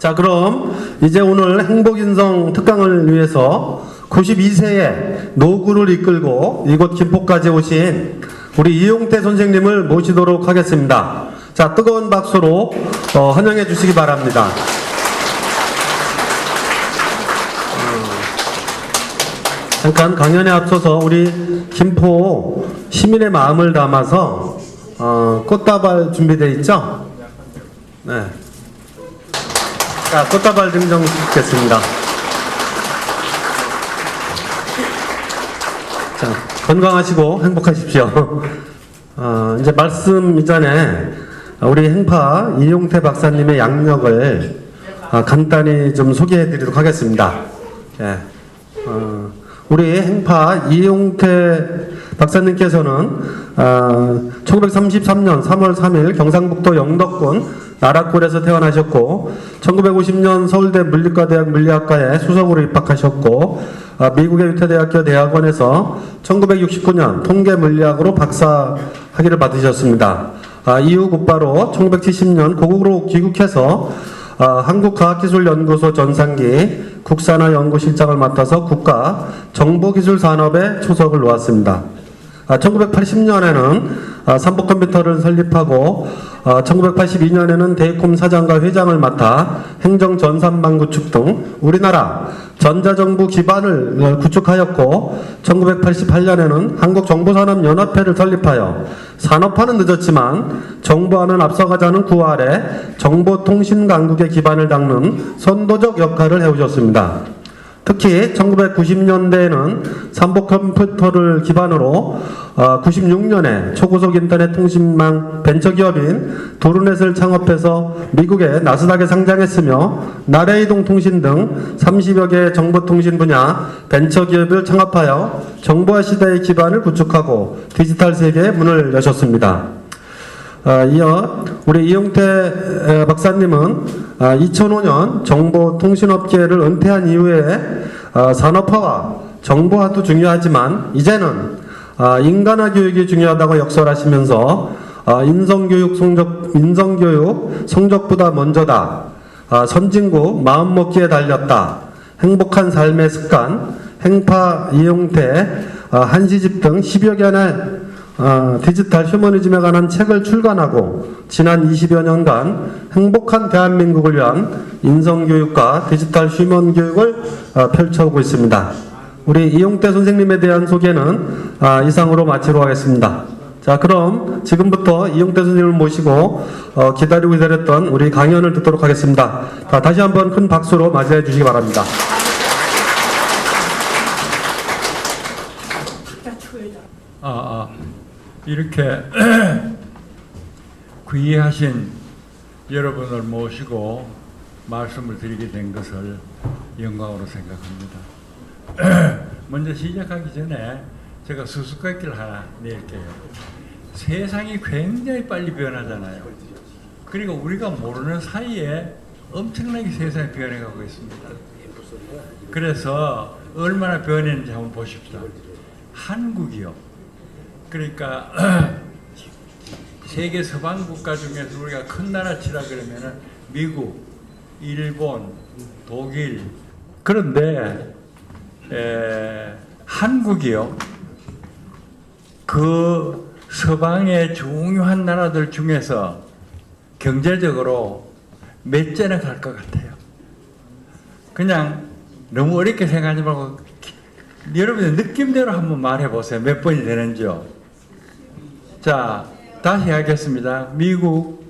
자, 그럼 이제 오늘 행복인성 특강을 위해서 92세의 노구를 이끌고 이곳 김포까지 오신 우리 이용태 선생님을 모시도록 하겠습니다. 자, 뜨거운 박수로 환영해 주시기 바랍니다. 잠깐 강연에 앞서서 우리 김포 시민의 마음을 담아서 꽃다발 준비되어 있죠? 네. 자, 꽃다발 증정시키겠습니다. 자, 건강하시고 행복하십시오. 이제 말씀 이전에 우리 행파 이용태 박사님의 양력을 간단히 좀 소개해 드리도록 하겠습니다. 예. 우리 행파 이용태 박사님께서는 1933년 3월 3일 경상북도 영덕군 나락골에서 태어나셨고 1950년 서울대 물리과대학 물리학과에 수석으로 입학하셨고 미국의 유태대학교 대학원에서 1969년 통계물리학으로 박사 학위를 받으셨습니다. 이후 곧바로 1970년 고국으로 귀국해서 한국과학기술연구소 전산기 국산화연구실장을 맡아서 국가 정보기술산업에 초석을 놓았습니다. 1980년에는 삼보컴퓨터를 설립하고 1982년에는 데이콤 사장과 회장을 맡아 행정전산망 구축 등 우리나라 전자정부 기반을 구축하였고 1988년에는 한국정보산업연합회를 설립하여 산업화는 늦었지만 정보화는 앞서가자는 구호 아래 정보통신강국의 기반을 닦는 선도적 역할을 해오셨습니다. 특히 1990년대에는 삼보컴퓨터를 기반으로 96년에 초고속 인터넷 통신망 벤처기업인 도르넷을 창업해서 미국의 나스닥에 상장했으며 나레이동 통신 등 30여 개의 정보통신 분야 벤처기업을 창업하여 정보화 시대의 기반을 구축하고 디지털 세계의 문을 여셨습니다. 이어 우리 이용태 박사님은 2005년 정보통신업계를 은퇴한 이후에 산업화와 정보화도 중요하지만 이제는 인간화 교육이 중요하다고 역설하시면서 인성교육 성적보다 먼저다, 선진국 마음먹기에 달렸다, 행복한 삶의 습관, 행파 이용태, 한시집 등 10여 개의 디지털 휴머니즘에 관한 책을 출간하고 지난 20여 년간 행복한 대한민국을 위한 인성교육과 디지털 휴먼 교육을 펼쳐오고 있습니다. 우리 이용태 선생님에 대한 소개는 이상으로 마치도록 하겠습니다. 자, 그럼 지금부터 이용태 선생님을 모시고 기다리고 기다렸던 우리 강연을 듣도록 하겠습니다. 자, 다시 한번 큰 박수로 맞이해 주시기 바랍니다. 이렇게 귀하신 여러분을 모시고 말씀을 드리게 된 것을 영광으로 생각합니다. 먼저 시작하기 전에 제가 수수께끼를 하나 낼게요. 세상이 굉장히 빨리 변하잖아요. 그리고 우리가 모르는 사이에 엄청나게 세상이 변해가고 있습니다. 그래서 얼마나 변했는지 한번 보십시오. 한국이요. 그러니까 세계 서방 국가 중에서 우리가 큰 나라 치라 그러면은 미국, 일본, 독일. 그런데 한국이요. 그 서방의 중요한 나라들 중에서 경제적으로 몇 째나 갈 것 같아요. 그냥 너무 어렵게 생각하지 말고 여러분의 느낌대로 한번 말해 보세요. 몇 번이 되는지요. 자, 다시 하겠습니다. 미국,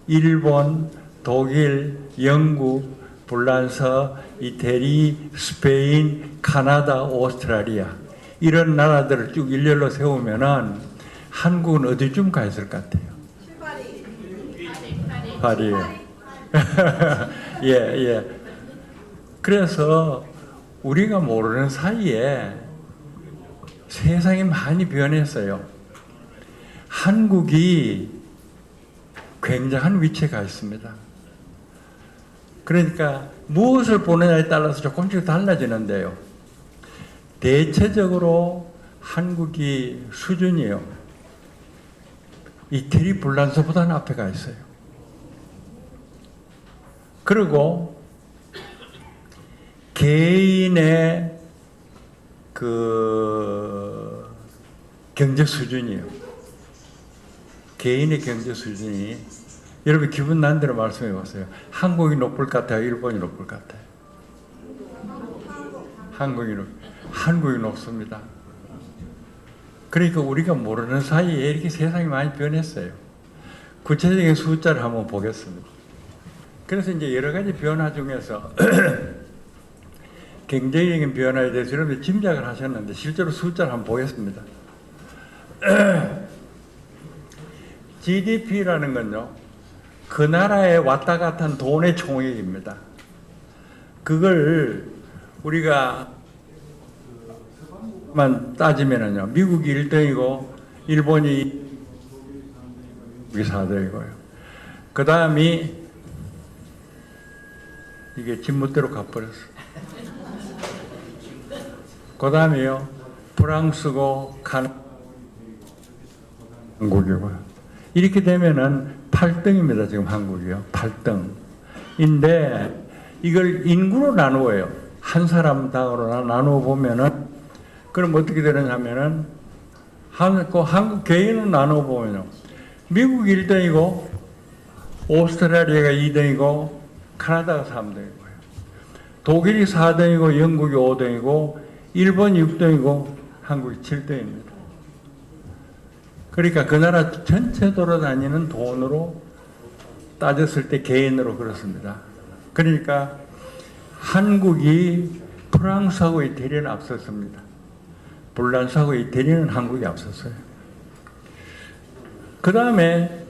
일본, 독일, 영국, 불란서, 이태리, 스페인, 카나다, 오스트라리아 이런 나라들을 쭉 일렬로 세우면은 한국은 어디쯤 가 있을 것 같아요? 파리. 예. 그래서 우리가 모르는 사이에 세상이 많이 변했어요. 한국이 굉장한 위치에 가 있습니다. 그러니까 무엇을 보느냐에 따라서 조금씩 달라지는데요. 대체적으로 한국이 수준이요. 이태리 불란서보다는 앞에 가 있어요. 그리고 개인의 그 경제 수준이요. 개인의 경제 수준이 여러분 기분 난 대로 말씀해 보세요. 한국이 높을 것 같아요? 일본이 높을 것 같아요? 한국이 높습니다. 그러니까 우리가 모르는 사이에 이렇게 세상이 많이 변했어요. 구체적인 숫자를 한번 보겠습니다. 그래서 이제 여러 가지 변화 중에서 경제적인 변화에 대해서 여러분들 짐작을 하셨는데 실제로 숫자를 한번 보겠습니다. GDP라는 건요, 그 나라에 왔다 갔다 한 돈의 총액입니다. 그걸 우리가 만 따지면은요, 미국이 1등이고, 일본이 4등이고요. 그 다음이, 이게 진멋대로 가버렸어. 그 다음에요, 프랑스고, 한국이고요. 이렇게 되면은 8등입니다, 지금 한국이요. 8등인데, 이걸 인구로 나누어요. 한 사람당으로 나누어 보면은, 그럼 어떻게 되느냐면은, 한국 개인으로 나누어 보면요. 미국이 1등이고, 오스트레일리아가 2등이고, 카나다가 3등이고요. 독일이 4등이고, 영국이 5등이고, 일본이 6등이고, 한국이 7등입니다. 그러니까 그 나라 전체 돌아다니는 돈으로 따졌을 때 개인으로 그렇습니다. 그러니까 한국이 프랑스하고 이태리는 앞섰습니다. 불란서하고 이태리는 한국이 앞섰어요. 그 다음에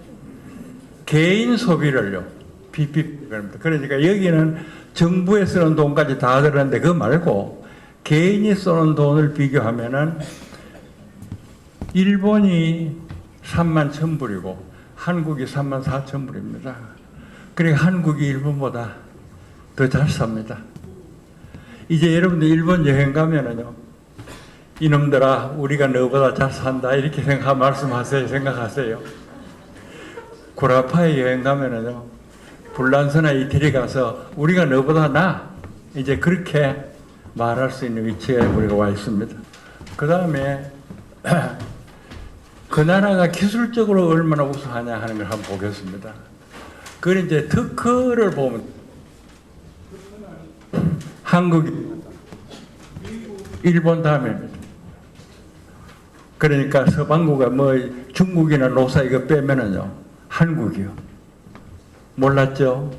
개인 소비를요. PPP. 그러니까 여기는 정부에 쓰는 돈까지 다 들었는데 그거 말고 개인이 쓰는 돈을 비교하면은 일본이 31,000불이고 한국이 34,000불입니다. 그러니까 한국이 일본보다 더 잘 삽니다. 이제 여러분들 일본 여행 가면은요, 이놈들아 우리가 너보다 잘 산다 이렇게 생각하세요. 구라파에 여행 가면은요, 불란서나 이태리 가서 우리가 너보다 나 이제 그렇게 말할 수 있는 위치에 우리가 와 있습니다. 그 다음에 그 나라가 기술적으로 얼마나 우수하냐 하는 걸 한번 보겠습니다. 그걸 이제 특허를 보면 한국이 일본 다음입니다. 그러니까 서방구가 뭐 중국이나 노사 이거 빼면은요 한국이요. 몰랐죠?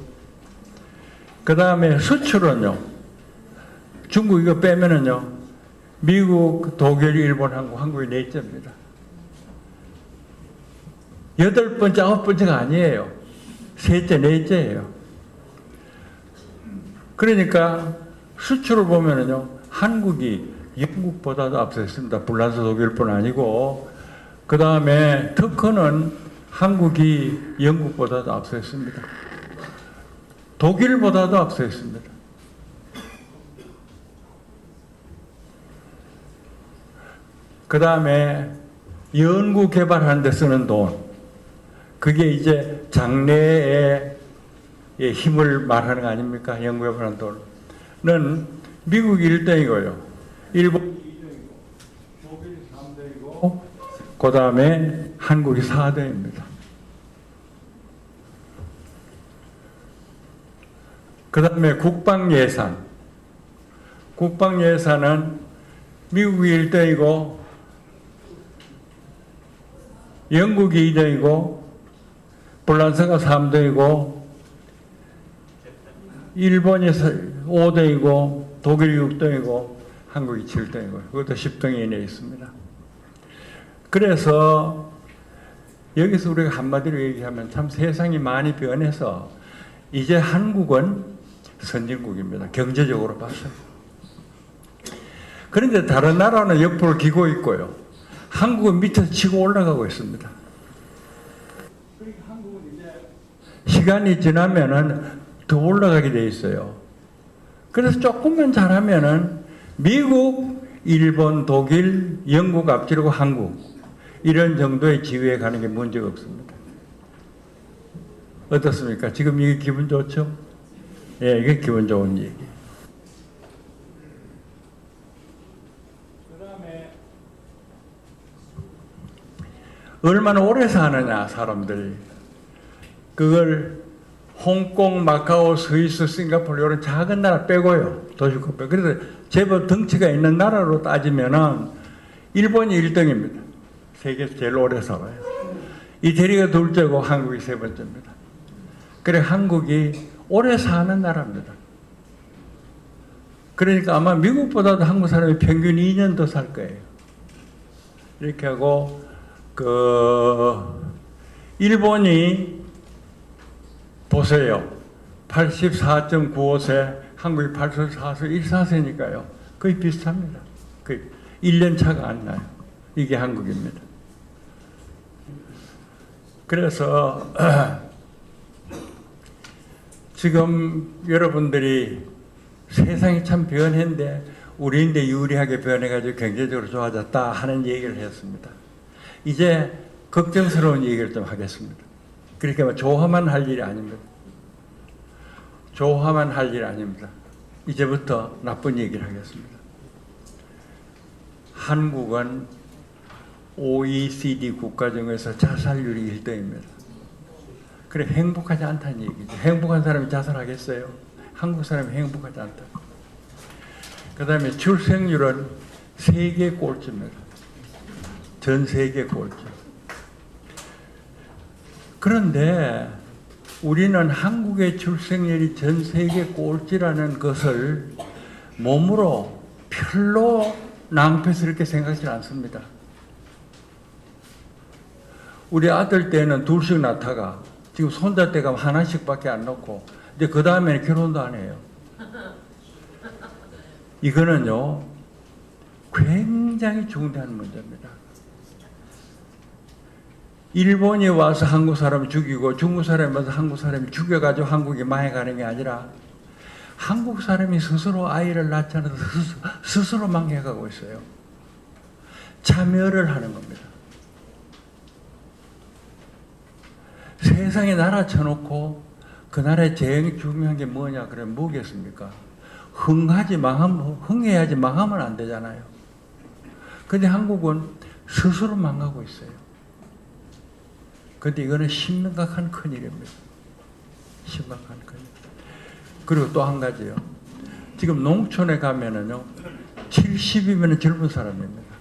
그 다음에 수출은요 중국 이거 빼면은요 미국, 독일, 일본, 한국이 넷째입니다. 8번째, 9번째가 아니에요. 셋째, 넷째예요. 그러니까 수출을 보면은요, 한국이 영국보다도 앞서 있습니다. 불란서 독일뿐 아니고, 그 다음에 특허는 한국이 영국보다도 앞서 있습니다. 독일보다도 앞서 있습니다. 그 다음에 연구 개발하는 데 쓰는 돈, 그게 이제 장래의 힘을 말하는 거 아닙니까? 연구 개발하는 돈은 미국이 1등이고요. 일본이 2등이고, 독일이 3등이고, 그 다음에 한국이 4등입니다. 그 다음에 국방 예산은 미국이 1등이고, 영국이 2등이고, 불란서가 3등이고, 일본이 5등이고, 독일이 6등이고, 한국이 7등이고, 그것도 10등 이내에 있습니다. 그래서 여기서 우리가 한마디로 얘기하면 참 세상이 많이 변해서 이제 한국은 선진국입니다. 경제적으로 봤어요. 그런데 다른 나라는 옆으로 기고 있고요. 한국은 밑에서 치고 올라가고 있습니다. 한국은 이제 시간이 지나면은 더 올라가게 돼 있어요. 그래서 조금만 잘하면은 미국, 일본, 독일, 영국 앞지르고 한국 이런 정도의 지위에 가는 게 문제가 없습니다. 어떻습니까? 지금 이게 기분 좋죠? 예, 이게 기분 좋은 얘기. 얼마나 오래 사느냐, 사람들이. 그걸 홍콩, 마카오, 스위스, 싱가포르 이런 작은 나라 빼고요. 도시국 빼고. 그래서 제법 덩치가 있는 나라로 따지면은 일본이 1등입니다. 세계에서 제일 오래 살아요. 이태리가 둘째고 한국이 세 번째입니다. 그래 한국이 오래 사는 나라입니다. 그러니까 아마 미국보다도 한국 사람이 평균 2년 더 살 거예요. 이렇게 하고 일본이 보세요. 84.95세, 한국이 84.14세니까요. 거의 비슷합니다. 거의 1년 차가 안 나요. 이게 한국입니다. 그래서 지금 여러분들이 세상이 참 변했는데 우리인데 유리하게 변해가지고 경제적으로 좋아졌다 하는 얘기를 했습니다. 이제 걱정스러운 얘기를 좀 하겠습니다. 그러니까 조화만 할 일이 아닙니다. 조화만 할 일이 아닙니다. 이제부터 나쁜 얘기를 하겠습니다. 한국은 OECD 국가 중에서 자살률이 1등입니다. 그래 행복하지 않다는 얘기죠. 행복한 사람이 자살하겠어요? 한국 사람이 행복하지 않다. 그 다음에 출생률은 세계 꼴찌입니다. 전 세계 꼴찌. 그런데 우리는 한국의 출생률이 전 세계 꼴찌라는 것을 몸으로 별로 낭패스럽게 생각하지 않습니다. 우리 아들 때는 둘씩 낳다가 지금 손자 때가 하나씩밖에 안 낳고 이제 그 다음에는 결혼도 안 해요. 이거는요 굉장히 중대한 문제입니다. 일본이 와서 한국 사람 죽이고 중국 사람이 와서 한국 사람이 죽여가지고 한국이 망해가는 게 아니라 한국 사람이 스스로 아이를 낳지 않아서 스스로 망해가고 있어요. 자멸을 하는 겁니다. 세상에 나라 쳐놓고 그 나라의 제일 중요한 게 뭐냐 그러면 뭐겠습니까? 흥해야지 망하면 안 되잖아요. 근데 한국은 스스로 망하고 있어요. 근데 이거는 심각한 큰일입니다. 심각한 큰일. 그리고 또 한 가지요. 지금 농촌에 가면은요, 70이면 젊은 사람입니다.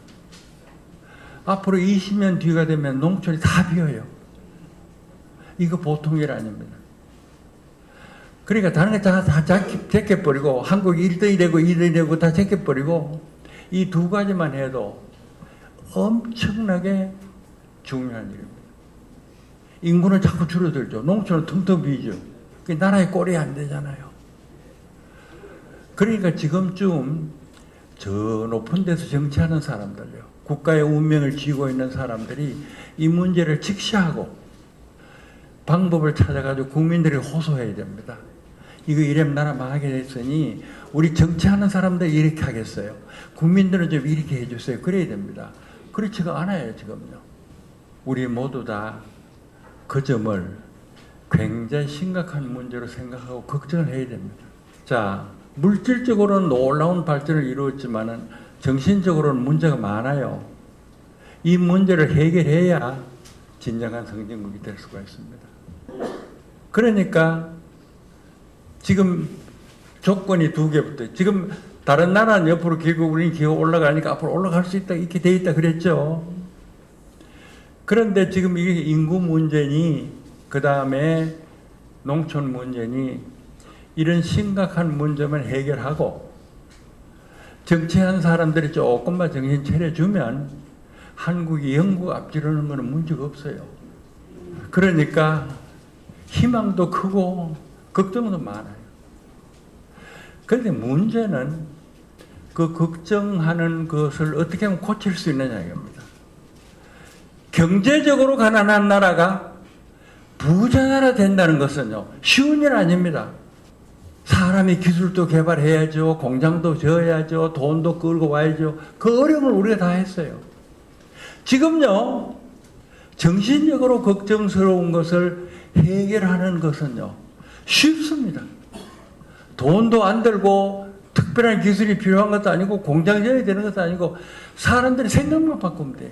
앞으로 20년 뒤가 되면 농촌이 다 비어요. 이거 보통 일 아닙니다. 그러니까 다른 거 다 제껴버리고, 한국이 1등이 되고 2등이 되고 다 제껴버리고, 이 두 가지만 해도 엄청나게 중요한 일입니다. 인구는 자꾸 줄어들죠. 농촌은 텅텅 비죠. 나라의 꼴이 안 되잖아요. 그러니까 지금쯤 저 높은 데서 정치하는 사람들요, 국가의 운명을 쥐고 있는 사람들이 이 문제를 직시하고 방법을 찾아가지고 국민들이 호소해야 됩니다. 이거 이러면 나라 망하게 됐으니 우리 정치하는 사람들 이렇게 하겠어요. 국민들은 좀 이렇게 해주세요. 그래야 됩니다. 그렇지가 않아요 지금요. 우리 모두 다 그 점을 굉장히 심각한 문제로 생각하고 걱정을 해야 됩니다. 자, 물질적으로는 놀라운 발전을 이루었지만은 정신적으로는 문제가 많아요. 이 문제를 해결해야 진정한 선진국이 될 수가 있습니다. 그러니까 지금 조건이 두 개부터, 지금 다른 나라는 옆으로 결국 우리는 기어 올라가니까 앞으로 올라갈 수 있다 이렇게 돼 있다 그랬죠. 그런데 지금 이게 인구 문제니 그 다음에 농촌 문제니 이런 심각한 문제만 해결하고 정치한 사람들이 조금만 정신 차려주면 한국이 영국 앞지르는 것은 문제가 없어요. 그러니까 희망도 크고 걱정도 많아요. 그런데 문제는 그 걱정하는 것을 어떻게 하면 고칠 수 있느냐 이겁니다. 경제적으로 가난한 나라가 부자 나라 된다는 것은요 쉬운 일 아닙니다. 사람이 기술도 개발해야죠, 공장도 지어야죠, 돈도 끌고 와야죠. 그 어려움을 우리가 다 했어요. 지금요 정신적으로 걱정스러운 것을 해결하는 것은요 쉽습니다. 돈도 안 들고 특별한 기술이 필요한 것도 아니고 공장 지어야 되는 것도 아니고 사람들이 생각만 바꾸면 돼요.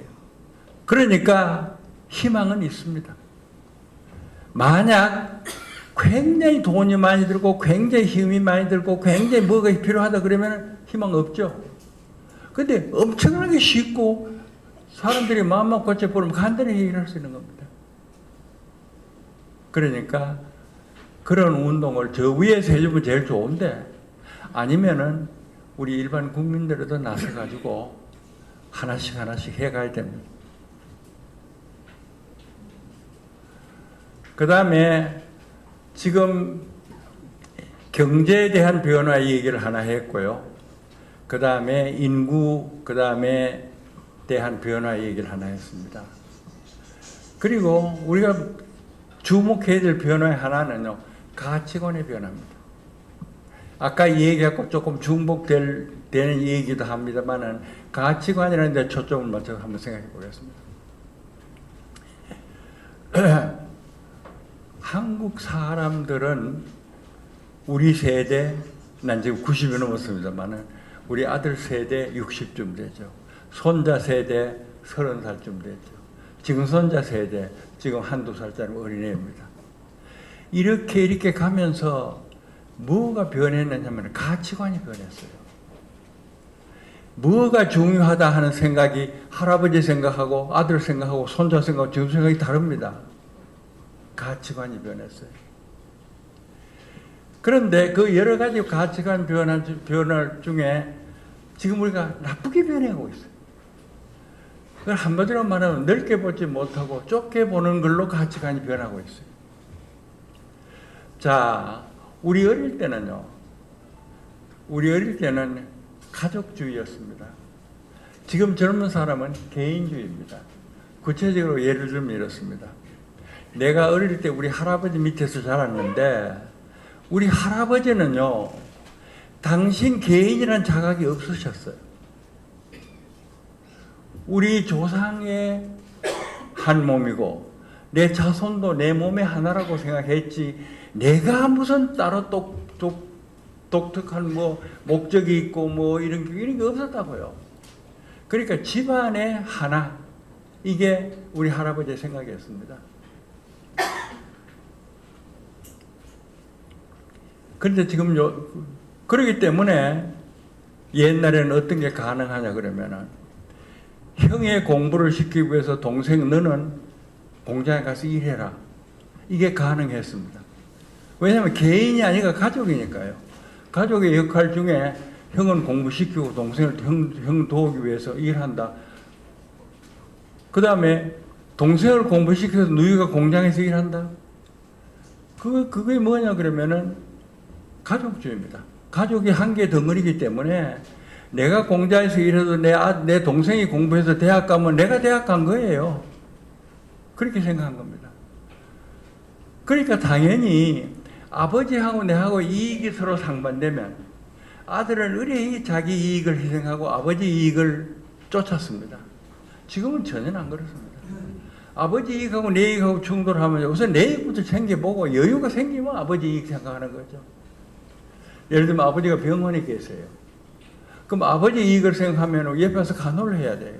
그러니까 희망은 있습니다. 만약 굉장히 돈이 많이 들고 굉장히 힘이 많이 들고 굉장히 뭐가 필요하다 그러면 희망 없죠. 근데 엄청나게 쉽고 사람들이 마음만 고쳐버리면 간단히 해결할 수 있는 겁니다. 그러니까 그런 운동을 저 위에서 해주면 제일 좋은데 아니면은 우리 일반 국민들도 나서가지고 하나씩 해가야 됩니다. 그 다음에 지금 경제에 대한 변화 얘기를 하나 했고요. 그 다음에 인구, 그 다음에 대한 변화 얘기를 하나 했습니다. 그리고 우리가 주목해야 될 변화의 하나는요, 가치관의 변화입니다. 아까 얘기했고 조금 중복되는 얘기도 합니다만은 가치관이라는 데 초점을 맞춰서 한번 생각해 보겠습니다. 한국 사람들은 우리 세대, 난 지금 90이 넘었습니다만은 우리 아들 세대 60쯤 되죠. 손자 세대 30살쯤 되죠. 지금 손자 세대 지금 한두 살짜리 어린애입니다. 이렇게 가면서 뭐가 변했느냐면 가치관이 변했어요. 뭐가 중요하다 하는 생각이 할아버지 생각하고 아들 생각하고 손자 생각하고 지금 생각이 다릅니다. 가치관이 변했어요. 그런데 그 여러 가지 가치관 변화 중에 지금 우리가 나쁘게 변해가고 있어요. 그걸 한마디로 말하면 넓게 보지 못하고 좁게 보는 걸로 가치관이 변하고 있어요. 자, 우리 어릴 때는 가족주의였습니다. 지금 젊은 사람은 개인주의입니다. 구체적으로 예를 들면 이렇습니다. 내가 어릴 때 우리 할아버지 밑에서 자랐는데 우리 할아버지는요, 당신 개인이라는 자각이 없으셨어요. 우리 조상의 한 몸이고 내 자손도 내 몸의 하나라고 생각했지 내가 무슨 따로 독특한 뭐 목적이 있고 뭐 이런 게 없었다고요. 그러니까 집안의 하나, 이게 우리 할아버지의 생각이었습니다. 그런데 지금 그러기 때문에 옛날에는 어떤 게 가능하냐 그러면은 형의 공부를 시키기 위해서 동생 너는 공장에 가서 일해라. 이게 가능했습니다. 왜냐하면 개인이 아니라 가족이니까요. 가족의 역할 중에 형은 공부시키고 동생을 형 도우기 위해서 일한다. 그 다음에 동생을 공부시켜서 누이가 공장에서 일한다. 그게 뭐냐 그러면은 가족주의입니다. 가족이 한 개 덩어리이기 때문에 내가 공장에서 일해도 내 동생이 공부해서 대학 가면 내가 대학 간 거예요. 그렇게 생각한 겁니다. 그러니까 당연히 아버지하고 내하고 이익이 서로 상반되면 아들은 의뢰히 자기 이익을 희생하고 아버지 이익을 쫓았습니다. 지금은 전혀 안 그렇습니다. 아버지 이익하고 내 이익하고 충돌하면 우선 내 이익부터 챙겨보고 여유가 생기면 아버지 이익 생각하는 거죠. 예를 들면 아버지가 병원에 계세요. 그럼 아버지 이익을 생각하면 옆에서 간호를 해야 돼요.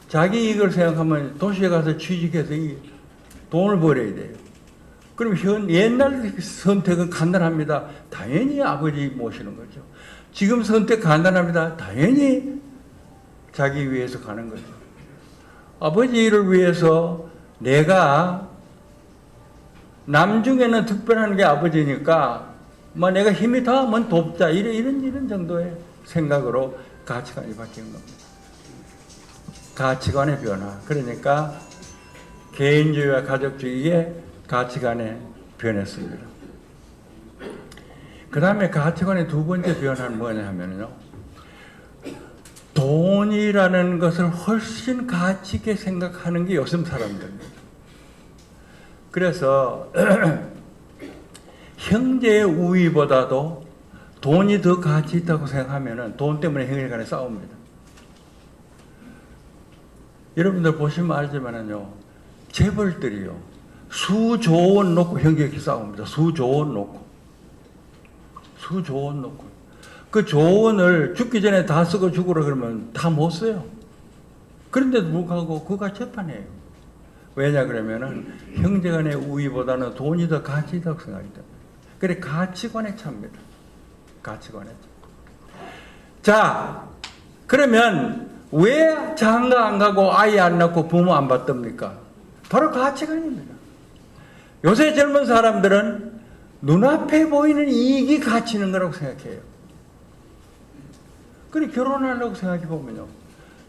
자기 이익을 생각하면 도시에 가서 취직해서 돈을 벌어야 돼요. 그럼 옛날 선택은 간단합니다. 당연히 아버지 모시는 거죠. 지금 선택 간단합니다. 당연히 자기 위해서 가는 거죠. 아버지를 위해서 내가 남 중에는 특별한 게 아버지니까 뭐 내가 힘이 닿으면 돕자 이런 정도의 생각으로 가치관이 바뀐 겁니다. 가치관의 변화. 그러니까 개인주의와 가족주의의 가치관에 변했습니다. 그 다음에 가치관의 두 번째 변화는 뭐냐 하면요, 돈이라는 것을 훨씬 가치 있게 생각하는 게 요즘 사람들입니다. 그래서 형제의 우위보다도 돈이 더 가치 있다고 생각하면 돈 때문에 형제 간에 싸웁니다. 여러분들 보시면 알지만요, 재벌들이요, 수조 원 놓고 형제끼리 싸웁니다. 수조 원 놓고. 그 조언을 죽기 전에 다 쓰고 죽으라 그러면 다 못 써요. 그런데도 불구하고 그가 재판해요. 왜냐 그러면은 형제간의 우위보다는 돈이 더 가치 있다고 생각이 듭니다. 그래 가치관의 차입니다. 가치관의 차. 자, 그러면 왜 장가 안 가고 아이 안 낳고 부모 안 받습니까? 바로 가치관입니다. 요새 젊은 사람들은 눈앞에 보이는 이익이 가치 있는 거라고 생각해요. 그래 결혼하려고 생각해 보면요.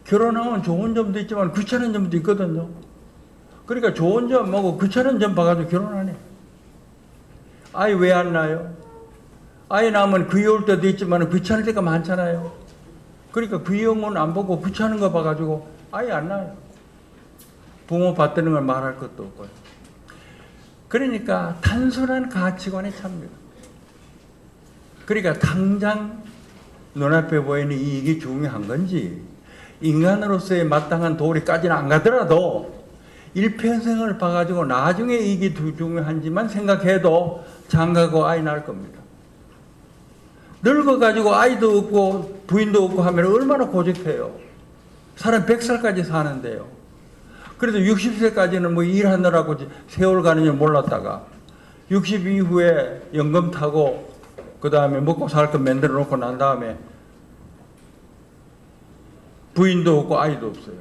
결혼하면 좋은 점도 있지만 귀찮은 점도 있거든요. 그러니까 좋은 점하고 귀찮은 점 봐가지고 결혼하네. 아이 왜 안 낳아요? 아이 낳으면 귀여울 때도 있지만 귀찮을 때가 많잖아요. 그러니까 귀여운 안 보고 귀찮은 거 봐가지고 아이 안 낳아요. 부모 받드는 걸 말할 것도 없고요. 그러니까 단순한 가치관의 차입니다. 그러니까 당장 눈앞에 보이는 이익이 중요한 건지 인간으로서의 마땅한 도리까지는 안 가더라도 일평생을 봐가지고 나중에 이익이 중요한지만 생각해도 장가고 아이 낳을 겁니다. 늙어가지고 아이도 없고 부인도 없고 하면 얼마나 고집해요. 사람 100살까지 사는데요. 그래도 60세까지는 뭐 일하느라고 세월 가는 줄 몰랐다가 60 이후에 연금 타고 그 다음에 먹고 살 거 만들어 놓고 난 다음에 부인도 없고 아이도 없어요.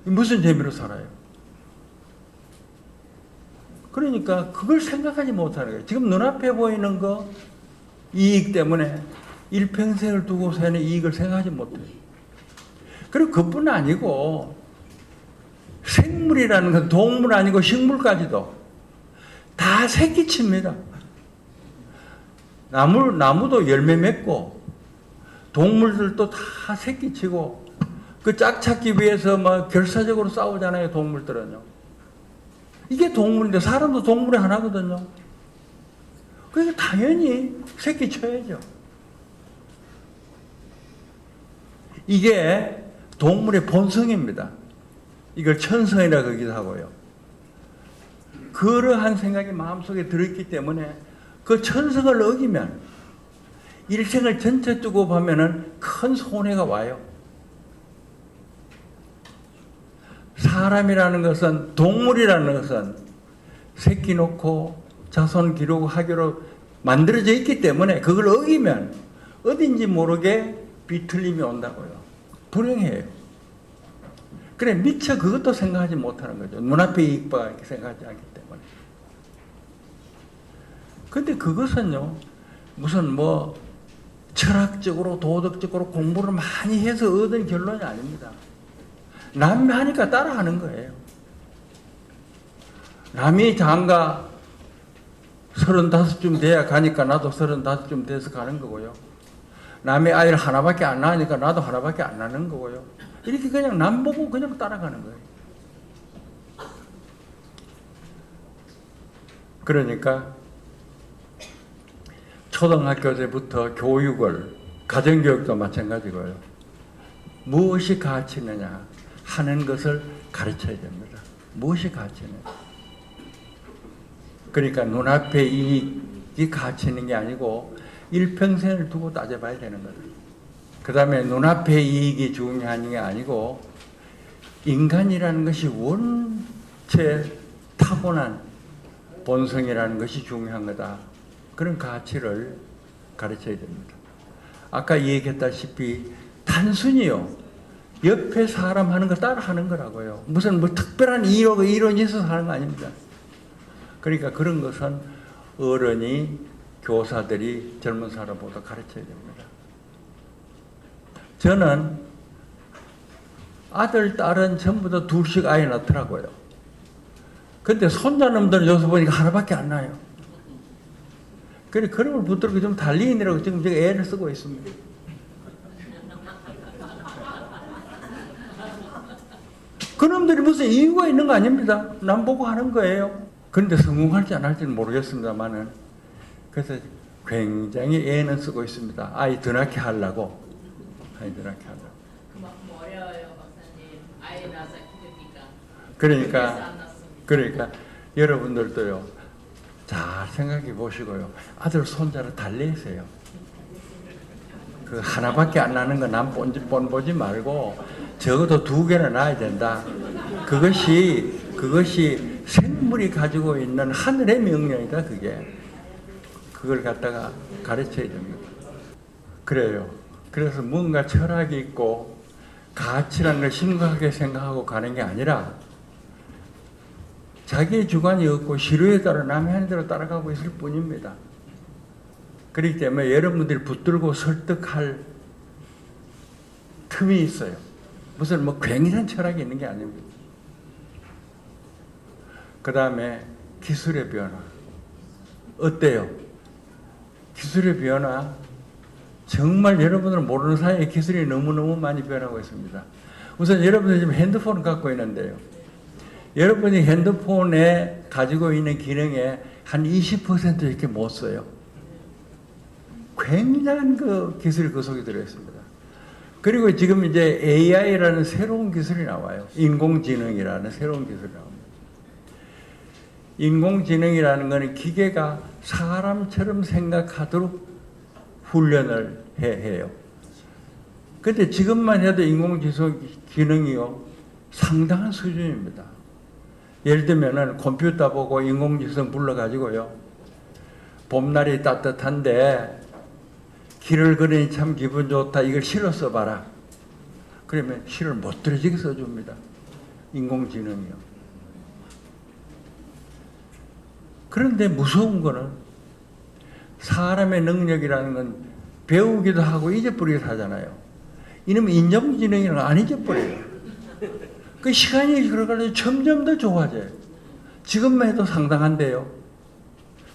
무슨 재미로 살아요? 그러니까 그걸 생각하지 못하는 거예요. 지금 눈앞에 보이는 거 이익 때문에 일평생을 두고 사는 이익을 생각하지 못해요. 그리고 그뿐 아니고 생물이라는 건 동물 아니고 식물까지도 다 새끼칩니다. 나무도 열매 맺고 동물들도 다 새끼치고 그 짝 찾기 위해서 막 결사적으로 싸우잖아요. 동물들은요. 이게 동물인데 사람도 동물의 하나거든요. 그러니까 당연히 새끼쳐야죠. 이게 동물의 본성입니다. 이걸 천성이라고 하기도 하고요. 그러한 생각이 마음속에 들어있기 때문에 그 천성을 어기면 일생을 전체 두고 보면은 큰 손해가 와요. 사람이라는 것은, 동물이라는 것은 새끼 놓고 자손 기록하기로 만들어져 있기 때문에 그걸 어기면 어딘지 모르게 비틀림이 온다고요. 불행해요. 그래 미처 그것도 생각하지 못하는 거죠. 눈앞에 이익바 이렇게 생각하지 않기 때문에. 근데 그것은요 무슨 뭐 철학적으로 도덕적으로 공부를 많이 해서 얻은 결론이 아닙니다. 남이 하니까 따라하는 거예요. 남이 장가 35쯤 돼야 가니까 나도 35쯤 돼서 가는 거고요. 남의 아이를 하나밖에 안 낳으니까 나도 하나밖에 안 낳는 거고요. 이렇게 그냥 남 보고 그냥 따라가는 거예요. 그러니까 초등학교 때부터 교육을, 가정교육도 마찬가지고요. 무엇이 가치 있느냐 하는 것을 가르쳐야 됩니다. 무엇이 가치 있느냐. 그러니까 눈앞에 이익이 가치 있는 게 아니고 일평생을 두고 따져봐야 되는 거다. 그 다음에 눈앞에 이익이 중요한 게 아니고 인간이라는 것이 원체 타고난 본성이라는 것이 중요한 거다. 그런 가치를 가르쳐야 됩니다. 아까 얘기했다시피 단순히요 옆에 사람 하는 거 따라 하는 거라고요. 무슨 뭐 특별한 이론이 있어서 하는 거 아닙니다. 그러니까 그런 것은 어른이, 교사들이 젊은 사람보다 가르쳐야 됩니다. 저는 아들, 딸은 전부 다 둘씩 아이 낳더라고요. 근데 손자놈들은 여기서 보니까 하나밖에 안 나요. 그래, 그런 걸 붙들고 좀 달리인이라고 지금 제가 애를 쓰고 있습니다. 그놈들이 무슨 이유가 있는 거 아닙니다. 남 보고 하는 거예요. 그런데 성공할지 안 할지는 모르겠습니다만은. 그래서 굉장히 애는 쓰고 있습니다. 아이 더 낳게 하려고. 아이 더 낳게 하려고. 그만큼 어려워요, 박사님. 아이 낳아서 키우니까. 그러니까 여러분들도요. 잘 생각해 보시고요. 아들 손자를 달래세요. 그 하나밖에 안 나는 거 남 뻔보지 말고 적어도 2개는 낳아야 된다. 그것이 그것이 생물이 가지고 있는 하늘의 명령이다, 그게. 그걸 갖다가 가르쳐야 됩니다. 그래요. 그래서 뭔가 철학이 있고 가치라는 걸 심각하게 생각하고 가는 게 아니라 자기의 주관이 없고 시류에 따라 남의 하는 대로 따라가고 있을 뿐입니다. 그렇기 때문에 여러분들이 붙들고 설득할 틈이 있어요. 무슨 뭐 굉장한 철학이 있는 게 아닙니다. 그 다음에 기술의 변화. 어때요? 기술의 변화. 정말 여러분들은 모르는 사이에 기술이 너무너무 많이 변하고 있습니다. 우선 여러분들이 지금 핸드폰을 갖고 있는데요. 여러분이 핸드폰에 가지고 있는 기능에 한 20% 이렇게 못 써요. 굉장한 그 기술이 그 속에 들어있습니다. 그리고 지금 이제 AI라는 새로운 기술이 나와요. 인공지능이라는 새로운 기술이 나옵니다. 인공지능이라는 것은 기계가 사람처럼 생각하도록 훈련을 해요. 근데 지금만 해도 인공지능이요, 상당한 수준입니다. 예를 들면은 컴퓨터 보고 인공지능 불러가지고요, 봄날이 따뜻한데 길을 걸으니 참 기분 좋다, 이걸 시로 써봐라. 그러면 시를 멋들어지게 써줍니다. 인공지능이요. 그런데 무서운 거는 사람의 능력이라는 건 배우기도 하고 잊어버리기도 하잖아요. 이놈의 인공지능이라는 건 안 잊어버려요. 그 시간이 흘러가면서 점점 더 좋아져요. 지금만 해도 상당한데요.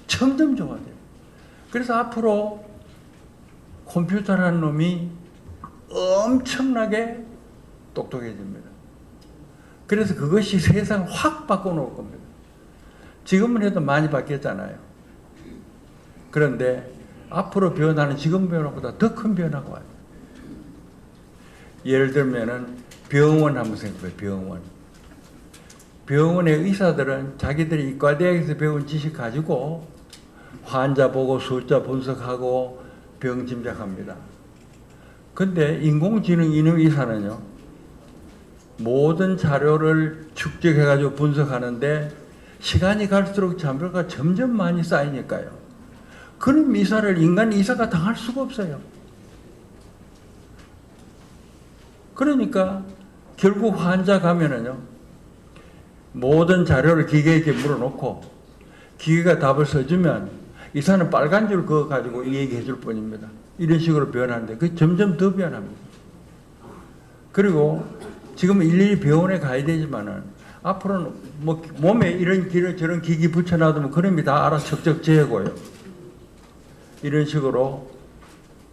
점점 좋아져요. 그래서 앞으로 컴퓨터라는 놈이 엄청나게 똑똑해집니다. 그래서 그것이 세상을 확 바꿔놓을 겁니다. 지금은 해도 많이 바뀌었잖아요. 그런데 앞으로 변화는 지금 변화보다 더 큰 변화가 와요. 예를 들면은 병원 한번 생각해봐요. 병원. 병원의 의사들은 자기들이 이과대학에서 배운 지식 가지고 환자 보고 숫자 분석하고 병 짐작합니다. 근데 인공지능 인후 의사는요, 모든 자료를 축적해가지고 분석하는데 시간이 갈수록 자료가 점점 많이 쌓이니까요. 그런 이사를 인간 이사가 당할 수가 없어요. 그러니까 결국 환자 가면은요, 모든 자료를 기계에게 물어놓고 기계가 답을 써주면 의사는 빨간 줄 그거 가지고 얘기해 줄 뿐입니다. 이런 식으로 변하는데 그 점점 더 변합니다. 그리고 지금 일일이 병원에 가야 되지만은 앞으로는 뭐 몸에 이런 저런 기기 붙여놔두면 그놈이 다 알아서 척척 재고요. 이런 식으로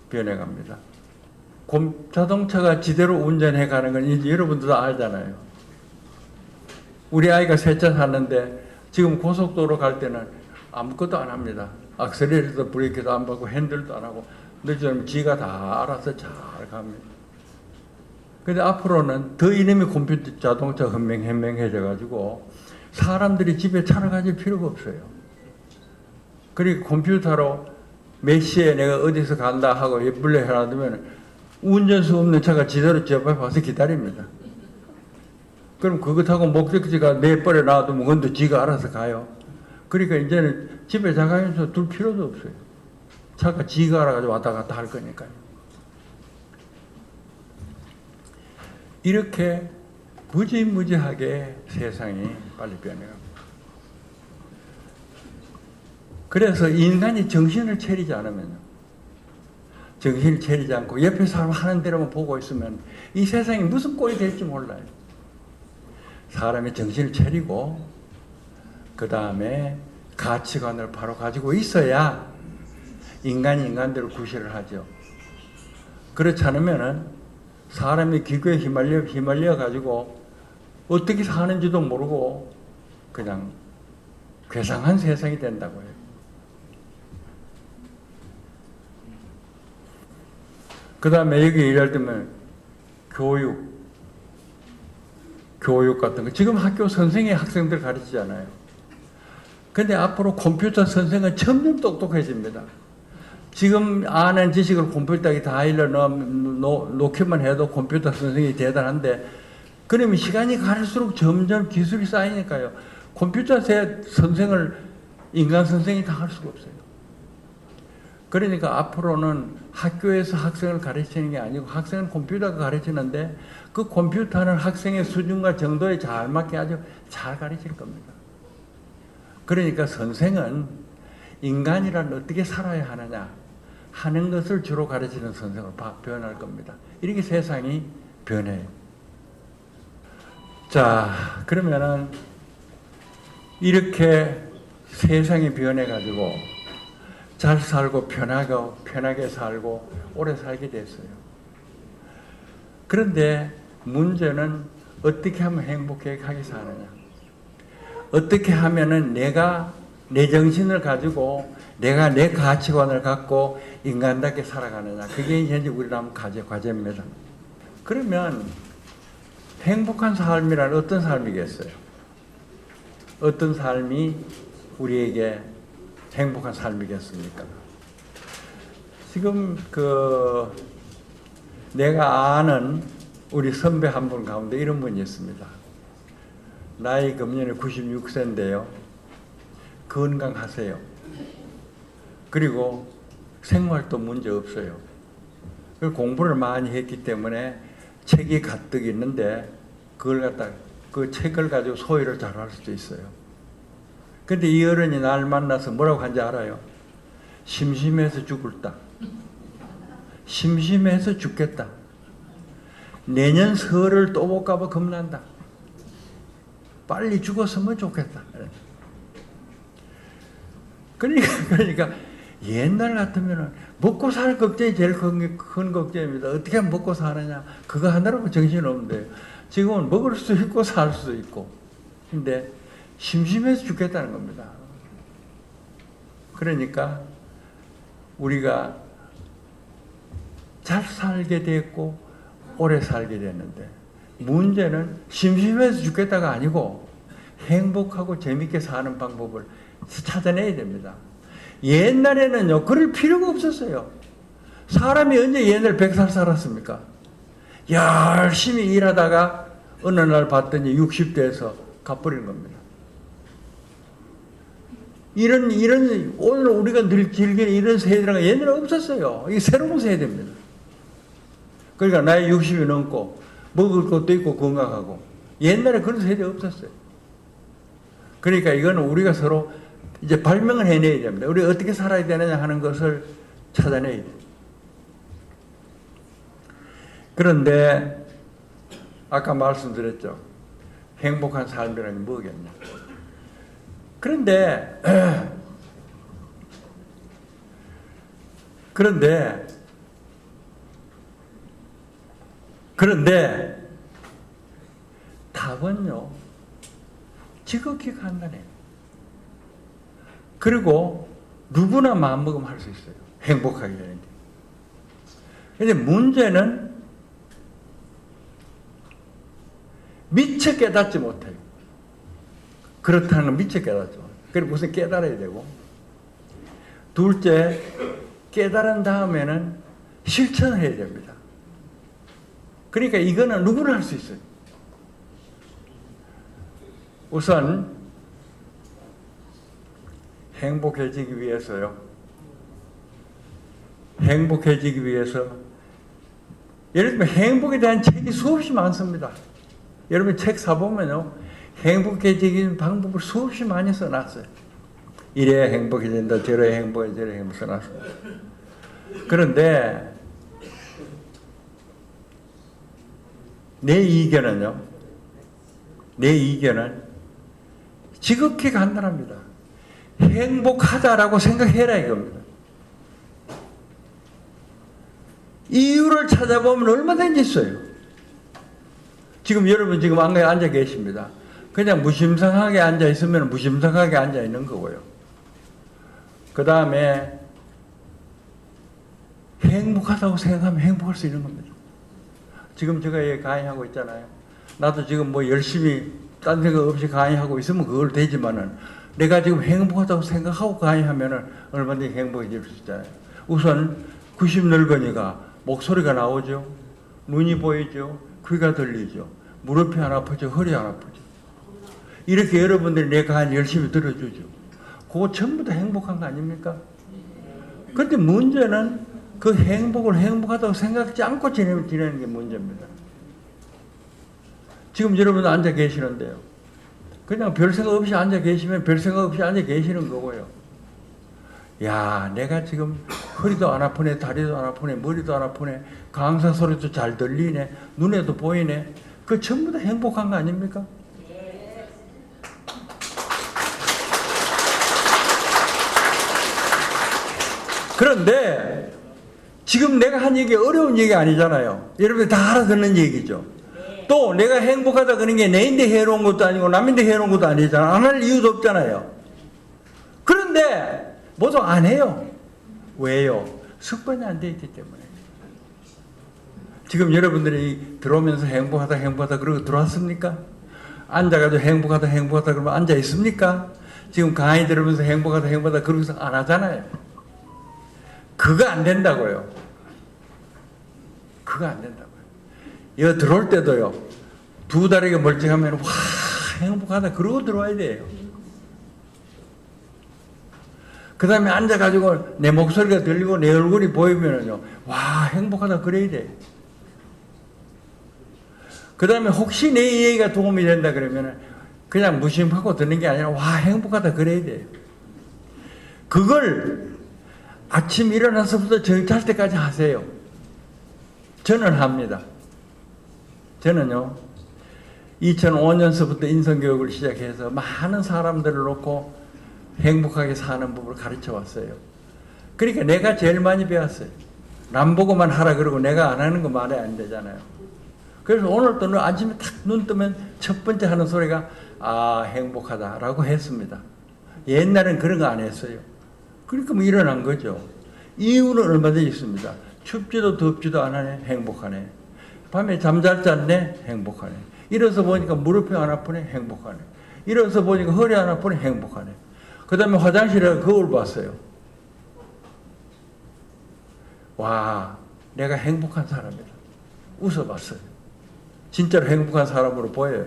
변해갑니다. 자동차가 지대로 운전해 가는 건 이제 여러분도 다 알잖아요. 우리 아이가 새 차 샀는데 지금 고속도로 갈 때는 아무것도 안 합니다. 악셀레이터도 브레이크도 안 밟고 핸들도 안 하고 늦으면 지가 다 알아서 잘 갑니다. 근데 앞으로는 더 이놈의 컴퓨터 자동차 현명해져 가지고 사람들이 집에 차를 가질 필요가 없어요. 그리고 컴퓨터로 몇 시에 내가 어디서 간다 하고 예불레 해놔두면 운전수 없는 차가 지대로 제 앞에 와서 기다립니다. 그럼 그거 타고 목적지가 내 뻘에 놔두면 그건 지가 알아서 가요. 그러니까 이제는 집에 자가면서 둘 필요도 없어요. 차가 지가 알아가지고 왔다 갔다 할 거니까요. 이렇게 무지무지하게 세상이 빨리 변해갑니다. 그래서 인간이 정신을 차리지 않으면요, 정신을 차리지 않고 옆에 사람 하는 대로만 보고 있으면 이 세상이 무슨 꼴이 될지 몰라요. 사람이 정신을 차리고 그 다음에 가치관을 바로 가지고 있어야 인간이 인간대로 구실을 하죠. 그렇지 않으면은 사람이 기교에 휘말려 가지고 어떻게 사는지도 모르고 그냥 괴상한 세상이 된다고 해요. 그 다음에 여기 예를 들면 교육 같은 거. 지금 학교 선생이 학생들 가르치잖아요. 근데 앞으로 컴퓨터 선생은 점점 똑똑해집니다. 지금 아는 지식을 컴퓨터에 다 일러 놓기만 해도 컴퓨터 선생이 대단한데 그러면 시간이 갈수록 점점 기술이 쌓이니까요. 컴퓨터 선생을 인간 선생이 다 할 수가 없어요. 그러니까 앞으로는 학교에서 학생을 가르치는 게 아니고 학생은 컴퓨터가 가르치는데 그 컴퓨터는 학생의 수준과 정도에 잘 맞게 아주 잘 가르칠 겁니다. 그러니까 선생은 인간이란 어떻게 살아야 하느냐 하는 것을 주로 가르치는 선생으로 변할 겁니다. 이렇게 세상이 변해요. 자, 그러면은 이렇게 세상이 변해가지고 잘 살고 편하게 살고 오래 살게 됐어요. 그런데 문제는 어떻게 하면 행복하게 사느냐. 어떻게 하면은 내가 내 정신을 가지고 내가 내 가치관을 갖고 인간답게 살아가느냐. 그게 이제 우리 남 과제입니다. 그러면 행복한 삶이란 어떤 삶이겠어요? 어떤 삶이 우리에게 행복한 삶이겠습니까? 지금 내가 아는 우리 선배 한 분 가운데 이런 분이 있습니다. 나이 금년에 96세인데요. 건강하세요. 그리고 생활도 문제 없어요. 공부를 많이 했기 때문에 책이 가득 있는데 그 책을 가지고 소유를 잘 할 수도 있어요. 근데 이 어른이 날 만나서 뭐라고 한지 알아요? 심심해서 죽을다. 심심해서 죽겠다. 내년 설을 또 못 가봐 겁난다. 빨리 죽었으면 좋겠다. 그러니까 옛날 같으면 먹고 살 걱정이 제일 큰 걱정입니다. 어떻게 하면 먹고 사느냐. 그거 하느라고 정신이 없는데요. 지금은 먹을 수 있고 살 수도 있고. 근데 심심해서 죽겠다는 겁니다. 그러니까 우리가 잘 살게 됐고 오래 살게 됐는데 문제는 심심해서 죽겠다가 아니고 행복하고 재밌게 사는 방법을 찾아내야 됩니다. 옛날에는요, 그럴 필요가 없었어요. 사람이 언제 옛날 100살 살았습니까? 열심히 일하다가 어느 날 봤더니 60대에서 가버리는 겁니다. 오늘 우리가 늘 즐기는 이런 세대가 옛날에 없었어요. 이게 새로운 세대입니다. 그러니까 나이 60이 넘고 먹을 것도 있고 건강하고 옛날에 그런 세대 없었어요. 그러니까 이거는 우리가 서로 이제 발명을 해내야 됩니다. 우리가 어떻게 살아야 되느냐 하는 것을 찾아내야 돼요. 그런데 아까 말씀드렸죠. 행복한 삶이라는 게 뭐겠냐. 그런데 답은요, 지극히 간단해요. 그리고 누구나 마음먹으면 할 수 있어요. 행복하게 되는데. 근데 문제는 미처 깨닫지 못해요. 그렇다는 건 미처 깨닫죠. 그리고 우선 깨달아야 되고, 둘째, 깨달은 다음에는 실천을 해야 됩니다. 그러니까 이거는 누구나 할 수 있어요. 우선 행복해지기 위해서 예를 들면 행복에 대한 책이 수없이 많습니다. 여러분 책 사보면요, 행복해지기 방법을 수없이 많이 써놨어요. 이래야 행복해진다, 저래야 행복해져야 써놨어요. 그런데 내 의견은 지극히 간단합니다. 행복하다라고 생각해라 이겁니다. 이유를 찾아보면 얼마든지 있어요. 지금 여러분 지금 안가에 앉아 계십니다. 그냥 무심상하게 앉아 있으면 무심상하게 앉아 있는 거고요. 그 다음에 행복하다고 생각하면 행복할 수 있는 겁니다. 지금 제가 강의하고 있잖아요. 나도 지금 뭐 열심히 딴 생각 없이 강의하고 있으면 그걸 되지만은 내가 지금 행복하다고 생각하고 강의하면은 얼마든지 행복해질 수 있잖아요. 우선 90 늙은이가 목소리가 나오죠. 눈이 보이죠. 귀가 들리죠. 무릎이 안 아프죠. 허리 안 아프죠. 이렇게 여러분들이 내 강의 열심히 들어주죠. 그거 전부 다 행복한 거 아닙니까? 그런데 문제는 그 행복을 행복하다고 생각하지 않고 지내는 게 문제입니다. 지금 여러분 앉아 계시는데요. 그냥 별 생각 없이 앉아 계시면 별 생각 없이 앉아 계시는 거고요. 야, 내가 지금 허리도 안 아프네, 다리도 안 아프네, 머리도 안 아프네, 강사 소리도 잘 들리네, 눈에도 보이네. 그 전부 다 행복한 거 아닙니까? 그런데 지금 내가 한 얘기 어려운 얘기 아니잖아요. 여러분이 다 알아듣는 얘기죠. 또 내가 행복하다 그런 게 내인데 해로운 것도 아니고 남인데 해로운 것도 아니잖아. 안 할 이유도 없잖아요. 그런데 모두 안 해요. 왜요? 습관이 안 돼 있기 때문에. 지금 여러분들이 들어오면서 행복하다 행복하다 그러고 들어왔습니까? 앉아가지고 행복하다 행복하다 그러면 앉아 있습니까? 지금 강의 들으면서 행복하다 행복하다 그러면서 안 하잖아요. 그거 안 된다고요. 그거 안 된다고요. 여기 들어올 때도요. 두 다리가 멀쩡하면 와 행복하다 그러고 들어와야 돼요. 그 다음에 앉아가지고 내 목소리가 들리고 내 얼굴이 보이면은요. 와 행복하다 그래야 돼. 그 다음에 혹시 내 얘기가 도움이 된다 그러면은 그냥 무심하고 듣는 게 아니라 와 행복하다 그래야 돼요. 그걸 아침 일어나서부터 저녁 잘 때까지 하세요. 저는 합니다. 저는요 2005년서부터 인성교육을 시작해서 많은 사람들을 놓고 행복하게 사는 법을 가르쳐 왔어요. 그러니까 내가 제일 많이 배웠어요. 남 보고만 하라 그러고 내가 안 하는 거 말이 안 되잖아요. 그래서 오늘도 아침에 탁 눈 뜨면 첫 번째 하는 소리가 아 행복하다라고 했습니다. 옛날엔 그런 거 안 했어요. 그러니까 뭐 일어난 거죠. 이유는 얼마든지 있습니다. 춥지도 덥지도 않네 행복하네. 밤에 잠잘 잤네 행복하네. 일어서 보니까 무릎이 안 아프네 행복하네. 일어서 보니까 허리 안 아프네 행복하네. 그 다음에 화장실에 거울 봤어요. 와 내가 행복한 사람이다. 웃어봤어요. 진짜로 행복한 사람으로 보여요.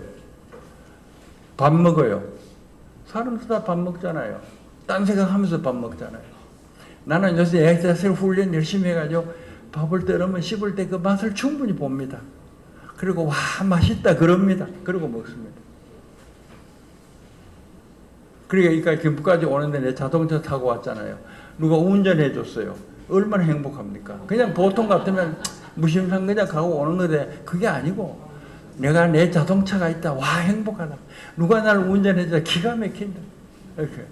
밥 먹어요. 사람도 다 밥 먹잖아요. 딴 생각하면서 밥 먹잖아요. 나는 요새 엑서사이즈 훈련 열심히 해가지고 밥을 때려면 씹을 때 그 맛을 충분히 봅니다. 그리고 와 맛있다 그럽니다. 그러고 먹습니다. 그러니까 김포까지 오는데 내 자동차 타고 왔잖아요. 누가 운전해 줬어요. 얼마나 행복합니까? 그냥 보통 같으면 무심상 그냥 가고 오는 건데 그게 아니고 내가 내 자동차가 있다. 와 행복하다. 누가 나를 운전해 줘 기가 막힌다. 이렇게.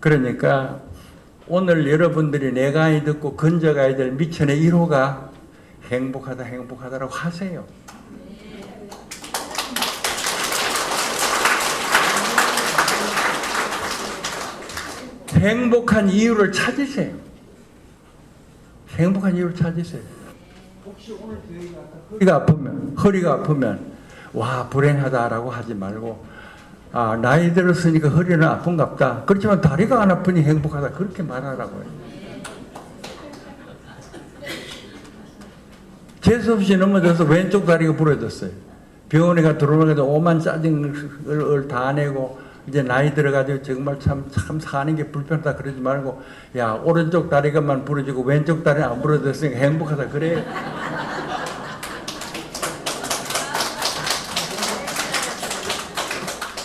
그러니까 오늘 여러분들이 내 강의 듣고 건져가야 될 미천의 1호가 행복하다 행복하다라고 하세요. 행복한 이유를 찾으세요. 행복한 이유를 찾으세요. 혹시 오늘 허리가 아프면 와 불행하다라고 하지 말고 아 나이 들었으니까 허리는 아픈갑다. 그렇지만 다리가 안 아프니 행복하다 그렇게 말하라고요. 재수없이 넘어져서 왼쪽 다리가 부러졌어요. 병원에 가 들어오면서 오만 짜증을 다 내고 이제 나이 들어가지고 정말 참 사는 게 불편하다 그러지 말고 야 오른쪽 다리가만 부러지고 왼쪽 다리는 안 부러졌으니까 행복하다 그래.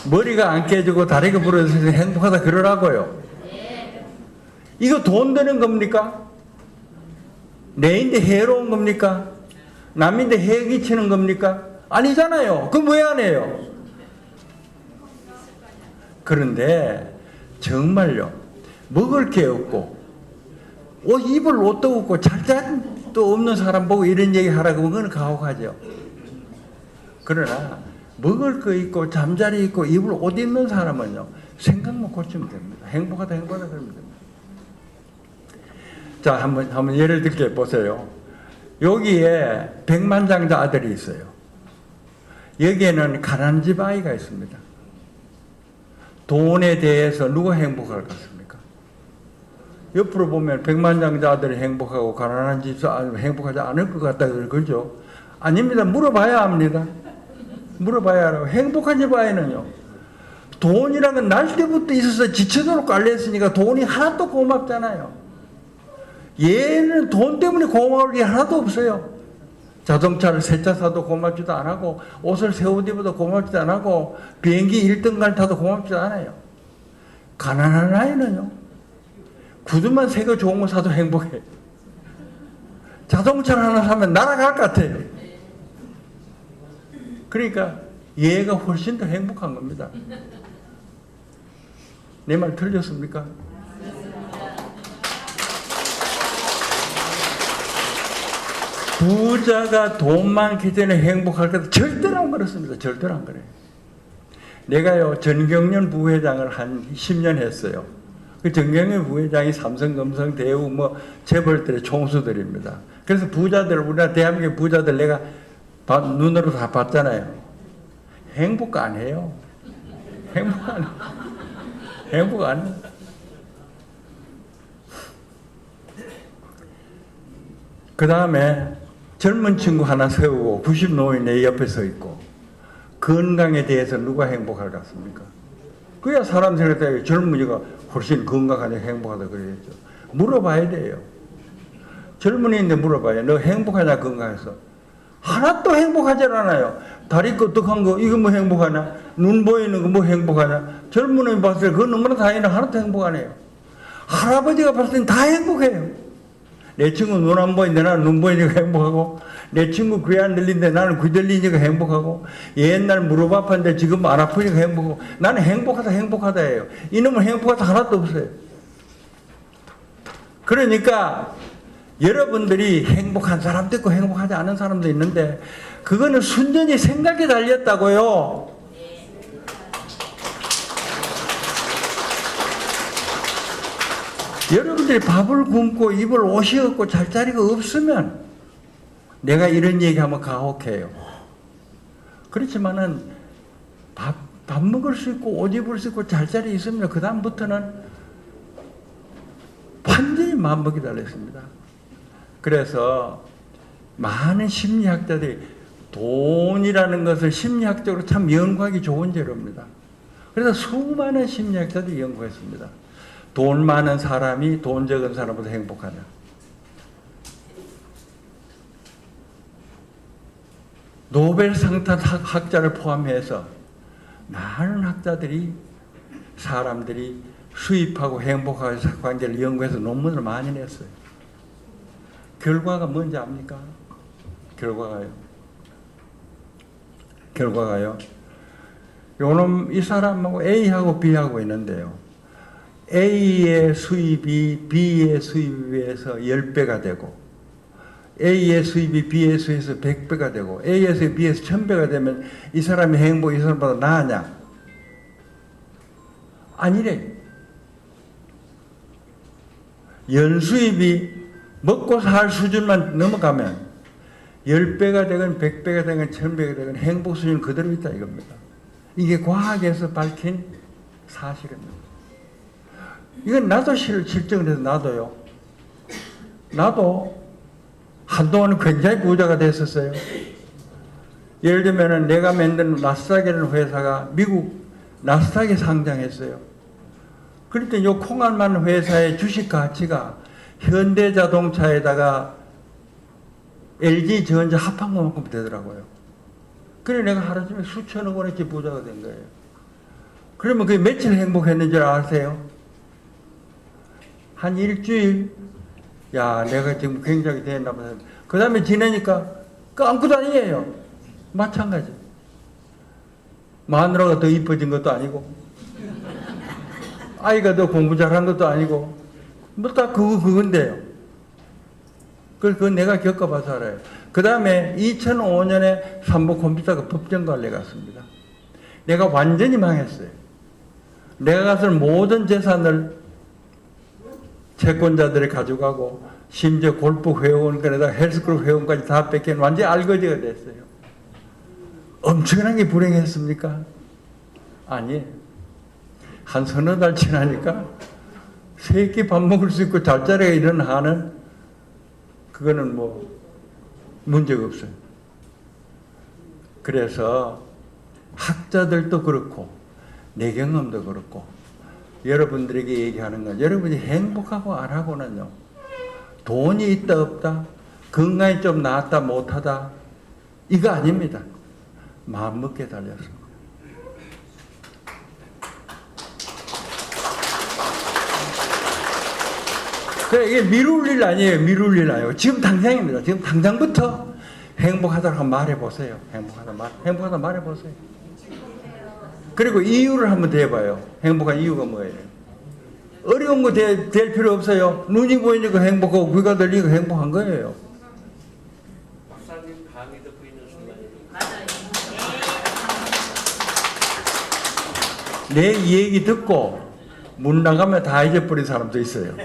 머리가 안 깨지고 다리가 부러져서 행복하다 그러라고요. 이거 돈 되는 겁니까? 내인데 해로운 겁니까? 남인데 해 끼치는 겁니까? 아니잖아요. 그럼 왜 안 해요? 그런데 정말요 먹을 게 없고 입을 옷도 없고 잘자도 없는 사람 보고 이런 얘기 하라고 하면 그건 가혹하죠. 그러나 먹을 거 있고 잠자리 있고 입을 옷 입는 사람은요 생각만 고치면 됩니다. 행복하다 행복하다 그러면 됩니다. 자 한번 예를 들게 보세요. 여기에 백만장자 아들이 있어요. 여기에는 가난한 집 아이가 있습니다. 돈에 대해서 누가 행복할 것 같습니까? 옆으로 보면 백만장자 아들이 행복하고 가난한 집 행복하지 않을 것 같다 그러죠. 아닙니다. 물어봐야 합니다. 물어봐야 알아요. 행복한지 바에는요. 돈이라는 건 날 때부터 있어서 지쳐도록 깔려있으니까 돈이 하나도 고맙잖아요. 얘는 돈 때문에 고마울 게 하나도 없어요. 자동차를 새 차 사도 고맙지도 않고 옷을 새 옷 입어도 고맙지도 않고 비행기 1등간 타도 고맙지도 않아요. 가난한 아이는요. 구두만 새 거 좋은 거 사도 행복해요. 자동차를 하나 사면 날아갈 것 같아요. 그러니까 얘가 훨씬 더 행복한 겁니다. 내 말 틀렸습니까? 부자가 돈 많기 전에 행복할 것 절대로 안 그렇습니다. 절대로 안 그래요. 내가요 전경련 부회장을 한 10년 했어요. 그 전경련 부회장이 삼성, 금성, 대우 뭐 재벌들의 총수들입니다. 그래서 부자들, 우리나라 대한민국 부자들 내가 눈으로 다 봤잖아요. 행복 안 해요. 행복 안 해요. 행복 안 해요. 그 다음에 젊은 친구 하나 세우고 90 노인 내 옆에 서 있고 건강에 대해서 누가 행복할 것 같습니까? 그야 사람 생각에 젊은이가 훨씬 건강하냐 행복하다 그래야죠. 물어봐야 돼요. 젊은이인데 물어봐요. 너 행복하냐 건강해서. 하나도 행복하지 않아요. 다리 끄떡한 거 이거 뭐 행복하냐? 눈 보이는 거 뭐 행복하냐? 젊은이 봤을 때 그거 너무나 다행이나 하나도 행복 안 해요. 할아버지가 봤을 땐 다 행복해요. 내 친구 눈 안 보이는데 나는 눈 보이니까 행복하고 내 친구 귀 안 들리는데 나는 귀 들리니까 행복하고 옛날 무릎 아팠는데 지금 안 아프니까 행복하고 나는 행복하다 행복하다 해요. 이놈은 행복하다 하나도 없어요. 그러니까 여러분들이 행복한 사람도 있고 행복하지 않은 사람도 있는데 그거는 순전히 생각에 달렸다고요. 여러분들이 밥을 굶고 입을 옷이 없고 잘 자리가 없으면 내가 이런 얘기하면 가혹해요. 그렇지만은 밥 먹을 수 있고 옷 입을 수 있고 잘 자리 있으면 그 다음부터는 완전히 마음먹이 달렸습니다. 그래서 많은 심리학자들이 돈이라는 것을 심리학적으로 참 연구하기 좋은 재료입니다. 그래서 수많은 심리학자들이 연구했습니다. 돈 많은 사람이 돈 적은 사람보다 행복하냐. 노벨상 탄 학자를 포함해서 많은 학자들이 사람들이 수입하고 행복하고 관계를 연구해서 논문을 많이 냈어요. 결과가 뭔지 압니까? 결과가요. 요놈 이 사람하고 A하고 B하고 있는데요. A의 수입이 B의 수입에 비해서 10배가 되고 A의 수입이 B의 수입에서 100배가 되고 A의 수입이 B에서 1000배가 되면 이 사람의 행복이 이 사람보다 나으냐? 아니래. 연수입이 먹고 살 수준만 넘어가면 10배가 되건 100배가 되건 1000배가 되건 행복 수준은 그대로 있다 이겁니다. 이게 과학에서 밝힌 사실입니다. 이건 나도 실증을 해서 나도 한동안은 굉장히 부자가 됐었어요. 예를 들면 내가 만든 나스닥이라는 회사가 미국 나스닥에 상장했어요. 그럴 때 요 콩알만 회사의 주식 가치가 현대자동차에다가 LG전자 합한 것만큼 되더라고요. 그래 내가 하루쯤에 수천억 원어치 부자가 된 거예요. 그러면 그게 며칠 행복했는 줄 아세요? 한 일주일, 야, 내가 지금 굉장히 됐나 보다. 그 다음에 지내니까 아무것도 아니에요. 마찬가지. 마누라가 더 이뻐진 것도 아니고, 아이가 더 공부 잘한 것도 아니고, 뭐 다 그건데요. 그건 내가 겪어봐서 알아요. 그 다음에 2005년에 삼보 컴퓨터가 법정관리에 갔습니다. 내가 완전히 망했어요. 내가 가서 모든 재산을 채권자들이 가져가고 심지어 골프 회원권에다 헬스클럽 회원까지 다 뺏긴 완전히 알거지가 됐어요. 엄청나게 불행했습니까? 아니, 한 서너 달 지나니까 세 끼 밥 먹을 수 있고 잘자리가 일어나는 그거는 뭐 문제가 없어요. 그래서 학자들도 그렇고 내 경험도 그렇고 여러분들에게 얘기하는 건 여러분이 행복하고 안 하고는요. 돈이 있다 없다, 건강이 좀 나았다 못하다 이거 아닙니다. 마음먹기에 달려서. 그래 이게 미룰 일 아니에요. 미룰 일 아니에요. 지금 당장입니다. 지금 당장부터 행복하다고 말해보세요. 행복하다 말해보세요. 그리고 이유를 한번 대봐요. 행복한 이유가 뭐예요? 어려운 거 될 필요 없어요. 눈이 보이니까 행복하고 귀가 들리니까 행복한 거예요. 박사님 강의 듣고 있는 순간에 맞아요. 내 얘기 듣고 문 나가면 다 잊어버린 사람도 있어요.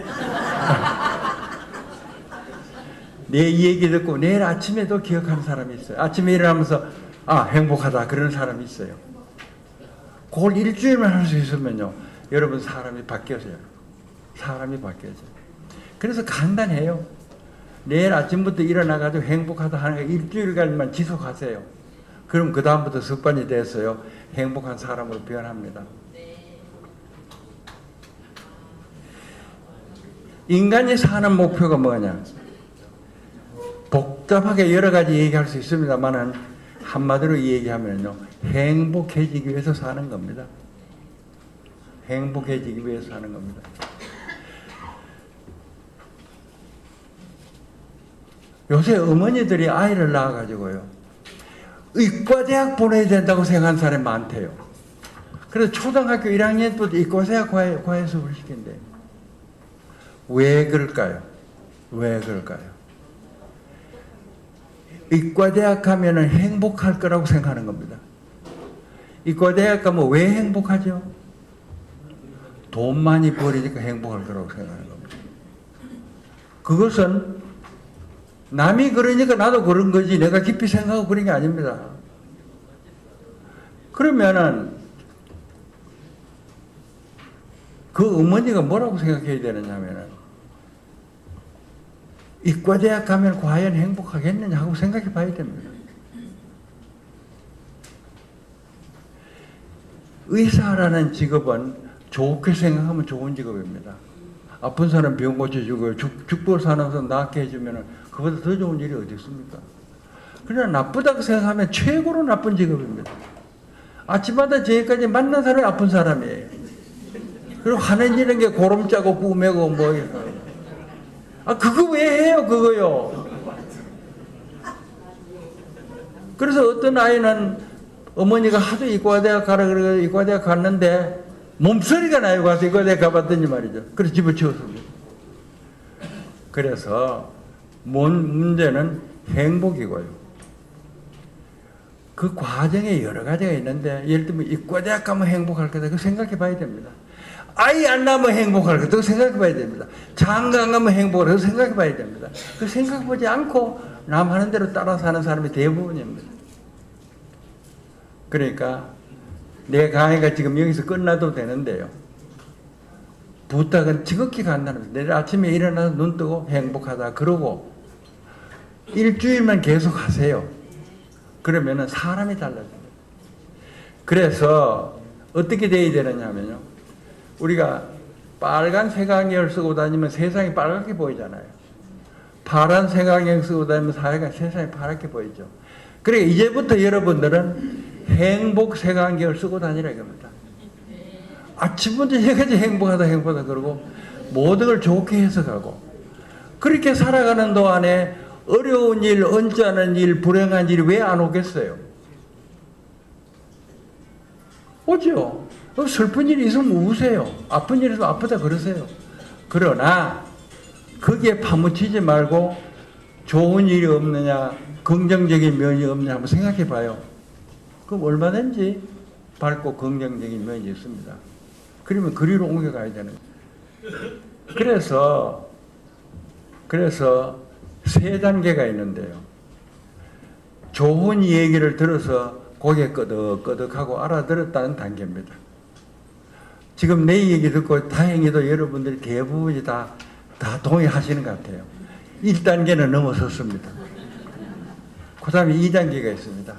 내 얘기 듣고 내일 아침에도 기억하는 사람이 있어요. 아침에 일어나면서 아 행복하다 그러는 사람이 있어요. 그걸 일주일만 할 수 있으면요 여러분 사람이 바뀌어져요. 사람이 바뀌어져요. 그래서 간단해요. 내일 아침부터 일어나가지고 행복하다 하는 거 일주일간만 지속하세요. 그럼 그 다음부터 습관이 돼서요 행복한 사람으로 변합니다. 인간이 사는 목표가 뭐냐? 복잡하게 여러 가지 얘기할 수 있습니다만은 한마디로 얘기하면요 행복해지기 위해서 사는 겁니다. 행복해지기 위해서 사는 겁니다. 요새 어머니들이 아이를 낳아가지고요 의과대학 보내야 된다고 생각하는 사람이 많대요. 그래서 초등학교 1학년부터 의과대학 과외 수업을 시킨대요. 왜 그럴까요? 왜 그럴까요? 의과대학 가면은 행복할 거라고 생각하는 겁니다. 의과대학 가면 왜 행복하죠? 돈 많이 벌이니까 행복할 거라고 생각하는 겁니다. 그것은 남이 그러니까 나도 그런 거지 내가 깊이 생각하고 그런 게 아닙니다. 그러면은 그 어머니가 뭐라고 생각해야 되느냐 하면은 의과대학 가면 과연 행복하겠느냐 하고 생각해 봐야 됩니다. 의사라는 직업은 좋게 생각하면 좋은 직업입니다. 아픈 사람 병 고쳐주고 죽고 사는 사람 낫게 해주면 그보다 더 좋은 일이 어디 있습니까? 그러나 나쁘다고 생각하면 최고로 나쁜 직업입니다. 아침마다 저기까지 만난 사람이 아픈 사람이에요. 그리고 하는 일은 게 고름 짜고 꾸매고 뭐 그거 왜 해요 그거요. 그래서 어떤 아이는 어머니가 하도 이과대학 가라 그래서 이과대학 갔는데 몸소리가 나요. 가서 이과대학 가봤더니 말이죠. 그래서 집어치웠습니다. 그래서 문제는 행복이고요. 그 과정에 여러 가지가 있는데 예를 들면 이과대학 가면 행복할 거다. 그거 생각해 봐야 됩니다. 아이 안 낳으면 행복할 거다. 그거 생각해 봐야 됩니다. 장가 안 가면 행복할 거다. 그거 생각해 봐야 됩니다. 그 생각해 보지 않고 남 하는 대로 따라 사는 사람이 대부분입니다. 그러니까 내 강의가 지금 여기서 끝나도 되는데요. 부탁은 지극히 간단합니다. 내일 아침에 일어나서 눈 뜨고 행복하다 그러고 일주일만 계속 하세요. 그러면은 사람이 달라집니다. 그래서 어떻게 돼야 되느냐면요. 우리가 빨간 색안경을 쓰고 다니면 세상이 빨갛게 보이잖아요. 파란 색안경 쓰고 다니면 세상이 파랗게 보이죠. 그러니까 이제부터 여러분들은 행복 색안경을 쓰고 다니라 이겁니다. 아침부터 저까지 행복하다 그러고 모든 걸 좋게 해석하고 그렇게 살아가는 동안에 어려운 일, 언짢은 일, 불행한 일이 왜 안 오겠어요? 오죠. 슬픈 일이 있으면 우세요. 아픈 일이 있으면 아프다 그러세요. 그러나 거기에 파묻히지 말고 좋은 일이 없느냐, 긍정적인 면이 없느냐 한번 생각해 봐요. 그럼 얼마든지 밝고 긍정적인 면이 있습니다. 그러면 그리로 옮겨가야 되는 거예요. 그래서 세 단계가 있는데요. 좋은 얘기를 들어서 고개 끄덕끄덕하고 알아들었다는 단계입니다. 지금 내 얘기 듣고 다행히도 여러분들이 대부분이 다 동의하시는 것 같아요. 1단계는 넘어섰습니다. 그 다음에 2단계가 있습니다.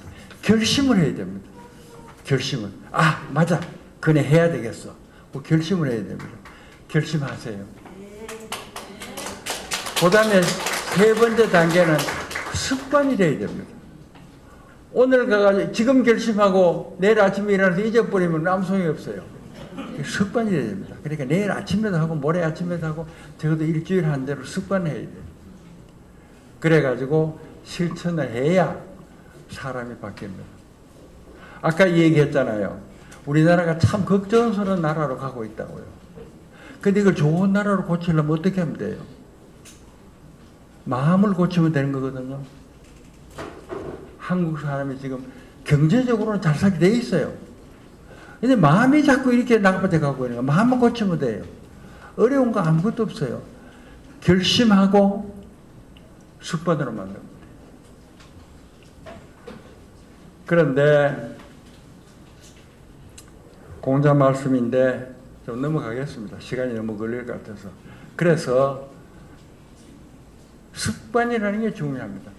결심을 해야 됩니다. 결심을. 아, 맞아. 그네 해야 되겠어. 뭐 결심을 해야 됩니다. 결심하세요. 그 다음에 세 번째 단계는 습관이 돼야 됩니다. 오늘 가가지고 지금 결심하고 내일 아침에 일어나서 잊어버리면 아무 소용이 없어요. 습관이 돼야 됩니다. 그러니까 내일 아침에도 하고 모레 아침에도 하고 적어도 일주일 한 대로 습관해야 돼요. 그래가지고 실천을 해야 사람이 바뀝니다. 아까 얘기했잖아요. 우리나라가 참 걱정스러운 나라로 가고 있다고요. 근데 이걸 좋은 나라로 고치려면 어떻게 하면 돼요? 마음을 고치면 되는 거거든요. 한국 사람이 지금 경제적으로는 잘 살게 돼 있어요. 근데 마음이 자꾸 이렇게 나빠져 가고 있는 거. 마음만 고치면 돼요. 어려운 거 아무것도 없어요. 결심하고 습관으로 만듭니다. 그런데 공자 말씀인데 좀 넘어가겠습니다. 시간이 너무 걸릴 것 같아서. 그래서 습관이라는 게 중요합니다.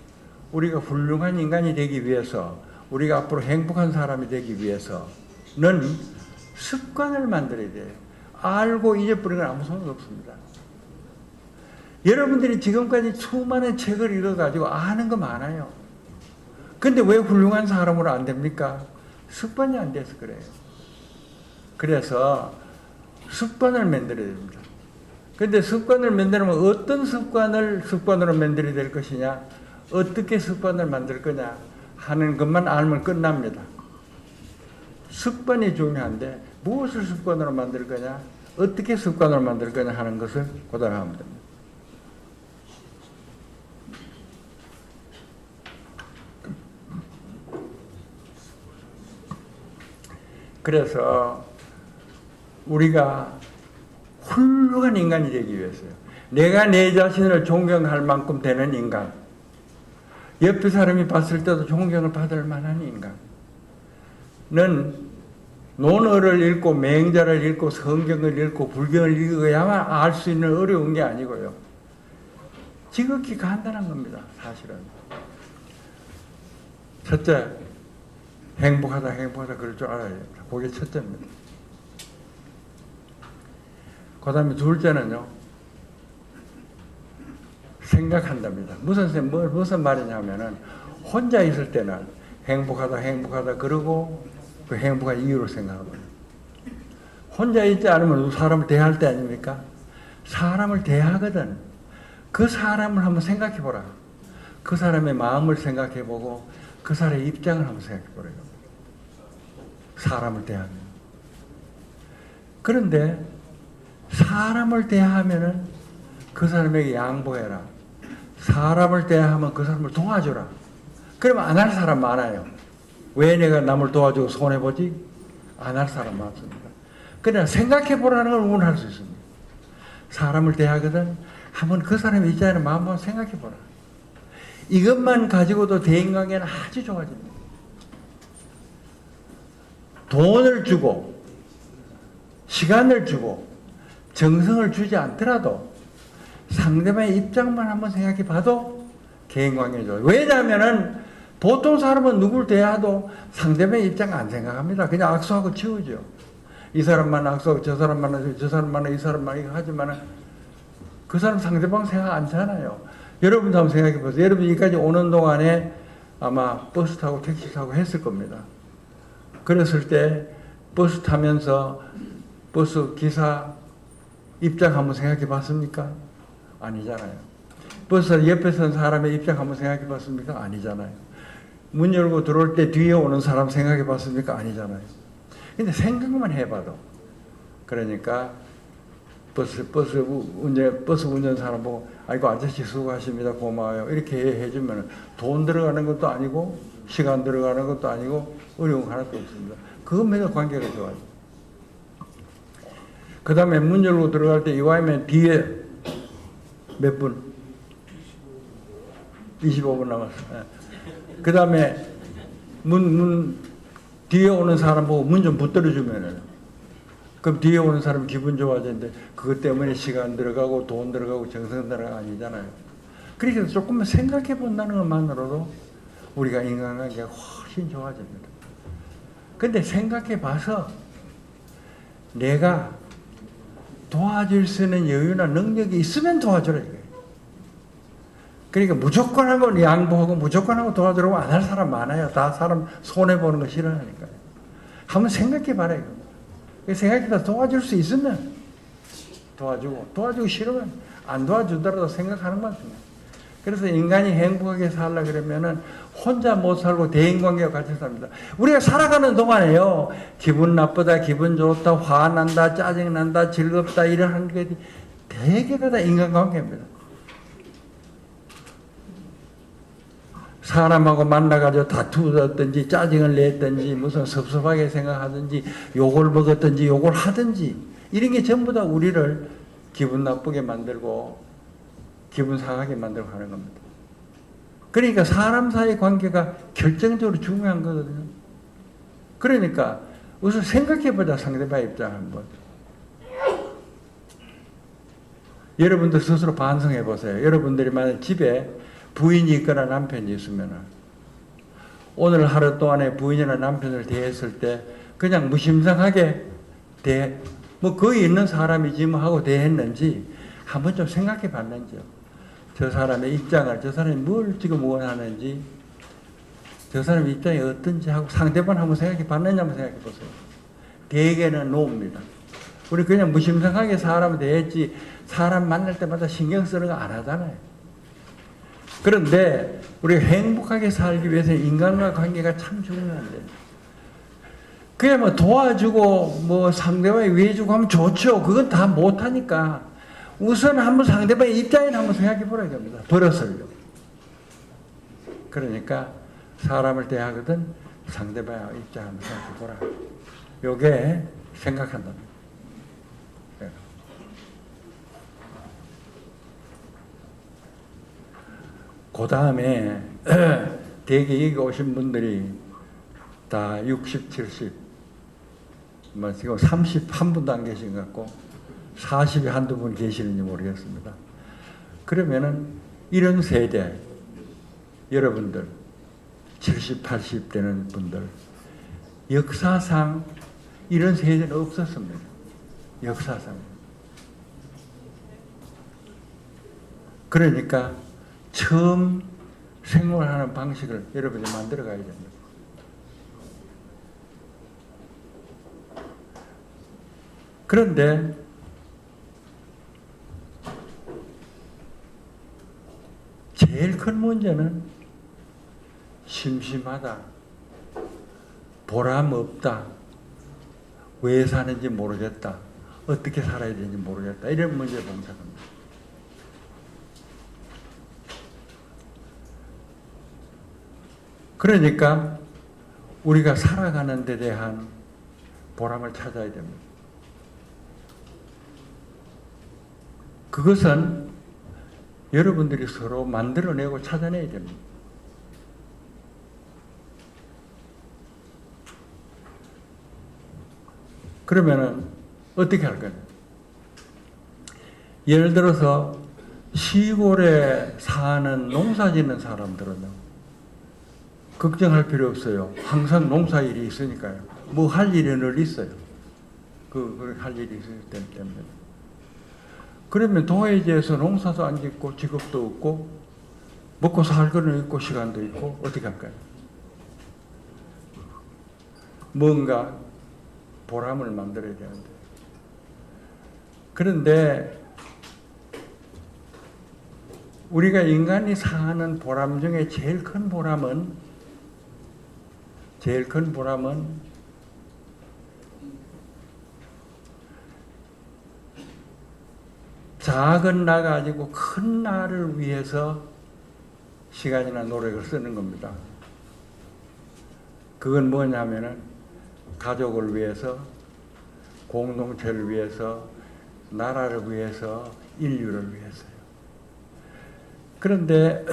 우리가 훌륭한 인간이 되기 위해서, 우리가 앞으로 행복한 사람이 되기 위해서는 습관을 만들어야 돼요. 알고 잊어버리는 건 아무 소용이 없습니다. 여러분들이 지금까지 수많은 책을 읽어가지고 아는 거 많아요. 근데 왜 훌륭한 사람으로 안 됩니까? 습관이 안 돼서 그래요. 그래서 습관을 만들어야 됩니다. 근데 습관을 만들면 어떤 습관으로 만들어야 될 것이냐, 어떻게 습관을 만들 거냐 하는 것만 알면 끝납니다. 습관이 중요한데 무엇을 습관으로 만들 거냐, 어떻게 습관으로 만들 거냐 하는 것을 고달하면 됩니다. 그래서 우리가 훌륭한 인간이 되기 위해서요. 내가 내 자신을 존경할 만큼 되는 인간. 옆에 사람이 봤을 때도 존경을 받을 만한 인간은 논어를 읽고 맹자를 읽고 성경을 읽고 불경을 읽어야만 알 수 있는 어려운 게 아니고요. 지극히 간단한 겁니다. 사실은. 첫째, 행복하다 그럴 줄 알아야 됩니다. 그게 첫째입니다. 그 다음에 둘째는요, 생각한답니다. 무슨 말이냐면은, 혼자 있을 때는 행복하다 그러고 그 행복한 이유를 생각하거든요. 혼자 있지 않으면 사람을 대할 때 아닙니까? 사람을 대하거든. 그 사람을 한번 생각해 보라. 그 사람의 마음을 생각해 보고 그 사람의 입장을 한번 생각해 보라요. 사람을 대하면. 그런데 사람을 대하면은 그 사람에게 양보해라. 사람을 대하면 그 사람을 도와줘라. 그러면 안 할 사람 많아요. 왜 내가 남을 도와주고 손해보지? 안 할 사람 많습니다. 그러나 생각해보라는 걸 원할 수 있습니다. 사람을 대하거든 한번 그 사람의 입장에는 마음 한번 생각해보라. 이것만 가지고도 대인관계는 아주 좋아집니다. 돈을 주고 시간을 주고 정성을 주지 않더라도 상대방의 입장만 한번 생각해 봐도 개인관계가 좋아요. 왜냐하면 보통 사람은 누굴 대해도 상대방의 입장 안 생각합니다. 그냥 악수하고 치우죠. 이 사람만 악수하고 저 사람만 악수하고 저 사람만 이 사람만 이거 하지만 그 사람 상대방 생각 안 하잖아요. 여러분도 한번 생각해 보세요. 여러분 여기까지 오는 동안에 아마 버스 타고 택시 타고 했을 겁니다. 그랬을 때 버스 타면서 버스 기사 입장 한번 생각해 봤습니까? 아니잖아요. 버스 옆에 선 사람의 입장 한번 생각해 봤습니까? 아니잖아요. 문 열고 들어올 때 뒤에 오는 사람 생각해 봤습니까? 아니잖아요. 근데 생각만 해봐도. 그러니까 버스 운전 사람 보고 아이고 아저씨 수고하십니다. 고마워요. 이렇게 해주면 돈 들어가는 것도 아니고 시간 들어가는 것도 아니고 어려운 거 하나도 없습니다. 그것만으로 관계가 좋아요. 그 다음에 문 열고 들어갈 때 이왕이면 뒤에 몇 분? 25분 남았어요. 그 다음에 뒤에 오는 사람 보고 문 좀 붙들어주면은 그럼 뒤에 오는 사람 기분 좋아지는데 그것 때문에 시간 들어가고 돈 들어가고 정성 들어가고 아니잖아요. 그러니까 조금만 생각해 본다는 것만으로도 우리가 인간관계가 훨씬 훨씬 좋아집니다. 근데 생각해 봐서 내가 도와줄 수 있는 여유나 능력이 있으면 도와주라 이거예요. 그러니까 무조건 하고 양보하고 무조건 하고 도와주라고 안 할 사람 많아요. 다 사람 손해보는 거 싫어하니까요. 한번 생각해 봐라 이거. 생각해서 도와줄 수 있으면 도와주고 싫으면 안 도와주더라도 생각하는 것입니다. 그래서 인간이 행복하게 살라 그러면은 혼자 못 살고 대인관계와 같이 삽니다. 우리가 살아가는 동안에요. 기분 나쁘다, 기분 좋다, 화난다, 짜증난다, 즐겁다 이런 게 대개가 다 인간관계입니다. 사람하고 만나가지고 다투었든지 짜증을 냈든지 무슨 섭섭하게 생각하든지 욕을 먹었든지 욕을 하든지 이런 게 전부 다 우리를 기분 나쁘게 만들고 기분 상하게 만들고 하는 겁니다. 그러니까 사람 사이 관계가 결정적으로 중요한 거거든요. 그러니까 우선 생각해보자. 상대방의 입장을 한번. 여러분들 스스로 반성해보세요. 여러분들이 만약 집에 부인이 있거나 남편이 있으면 오늘 하루 동안에 부인이나 남편을 대했을 때 그냥 무심상하게 뭐 거기 있는 사람이지 뭐 하고 대했는지 한번 좀 생각해 봤는지요. 저 사람의 입장을, 저 사람이 뭘 지금 원하는지, 저 사람의 입장이 어떤지 하고 상대방 한번 생각해 봤느냐 한번 생각해 보세요. 대개는 노입니다. 우리 그냥 무심상하게 사람을 대했지 사람 만날 때마다 신경 쓰는 거 안 하잖아요. 그런데 우리가 행복하게 살기 위해서 인간과 관계가 참 중요한데 그냥 뭐 도와주고 뭐 상대방이 위해주고 하면 좋죠. 그건 다 못하니까 우선 한번 상대방의 입장에 한번 생각해 보라 이겁니다. 버릇을요. 그러니까 사람을 대하거든 상대방의 입장 한번 생각해 보라. 요게 생각한답니다. 그 다음에 대개 여기 오신 분들이 다 60, 70, 뭐 지금 31분도 안 계신 것 같고 40이 한두 분 계시는지 모르겠습니다. 그러면은 이런 세대 여러분들 70, 80 되는 분들 역사상 이런 세대는 없었습니다. 역사상. 그러니까 처음 생활하는 방식을 여러분이 만들어 가야 됩니다. 그런데 제일 큰 문제는 심심하다, 보람 없다, 왜 사는지 모르겠다, 어떻게 살아야 되는지 모르겠다 이런 문제에 봉착합니다. 그러니까 우리가 살아가는 데 대한 보람을 찾아야 됩니다. 그것은 여러분들이 서로 만들어내고 찾아내야 됩니다. 그러면은 어떻게 할까요? 예를 들어서 시골에 사는 농사 짓는 사람들은요. 걱정할 필요 없어요. 항상 농사일이 있으니까요. 뭐 할 일이 늘 있어요. 할 일이 있기 때문에. 그러면 동해지에서 농사도 안 짓고 직업도 없고 먹고 살 거는 있고 시간도 있고 어떻게 할까요? 뭔가 보람을 만들어야 되는데. 그런데 우리가 인간이 사는 보람 중에 제일 큰 보람은 작은 나 가지고 큰 나를 위해서 시간이나 노력을 쓰는 겁니다. 그건 뭐냐면은 가족을 위해서, 공동체를 위해서, 나라를 위해서, 인류를 위해서요. 그런데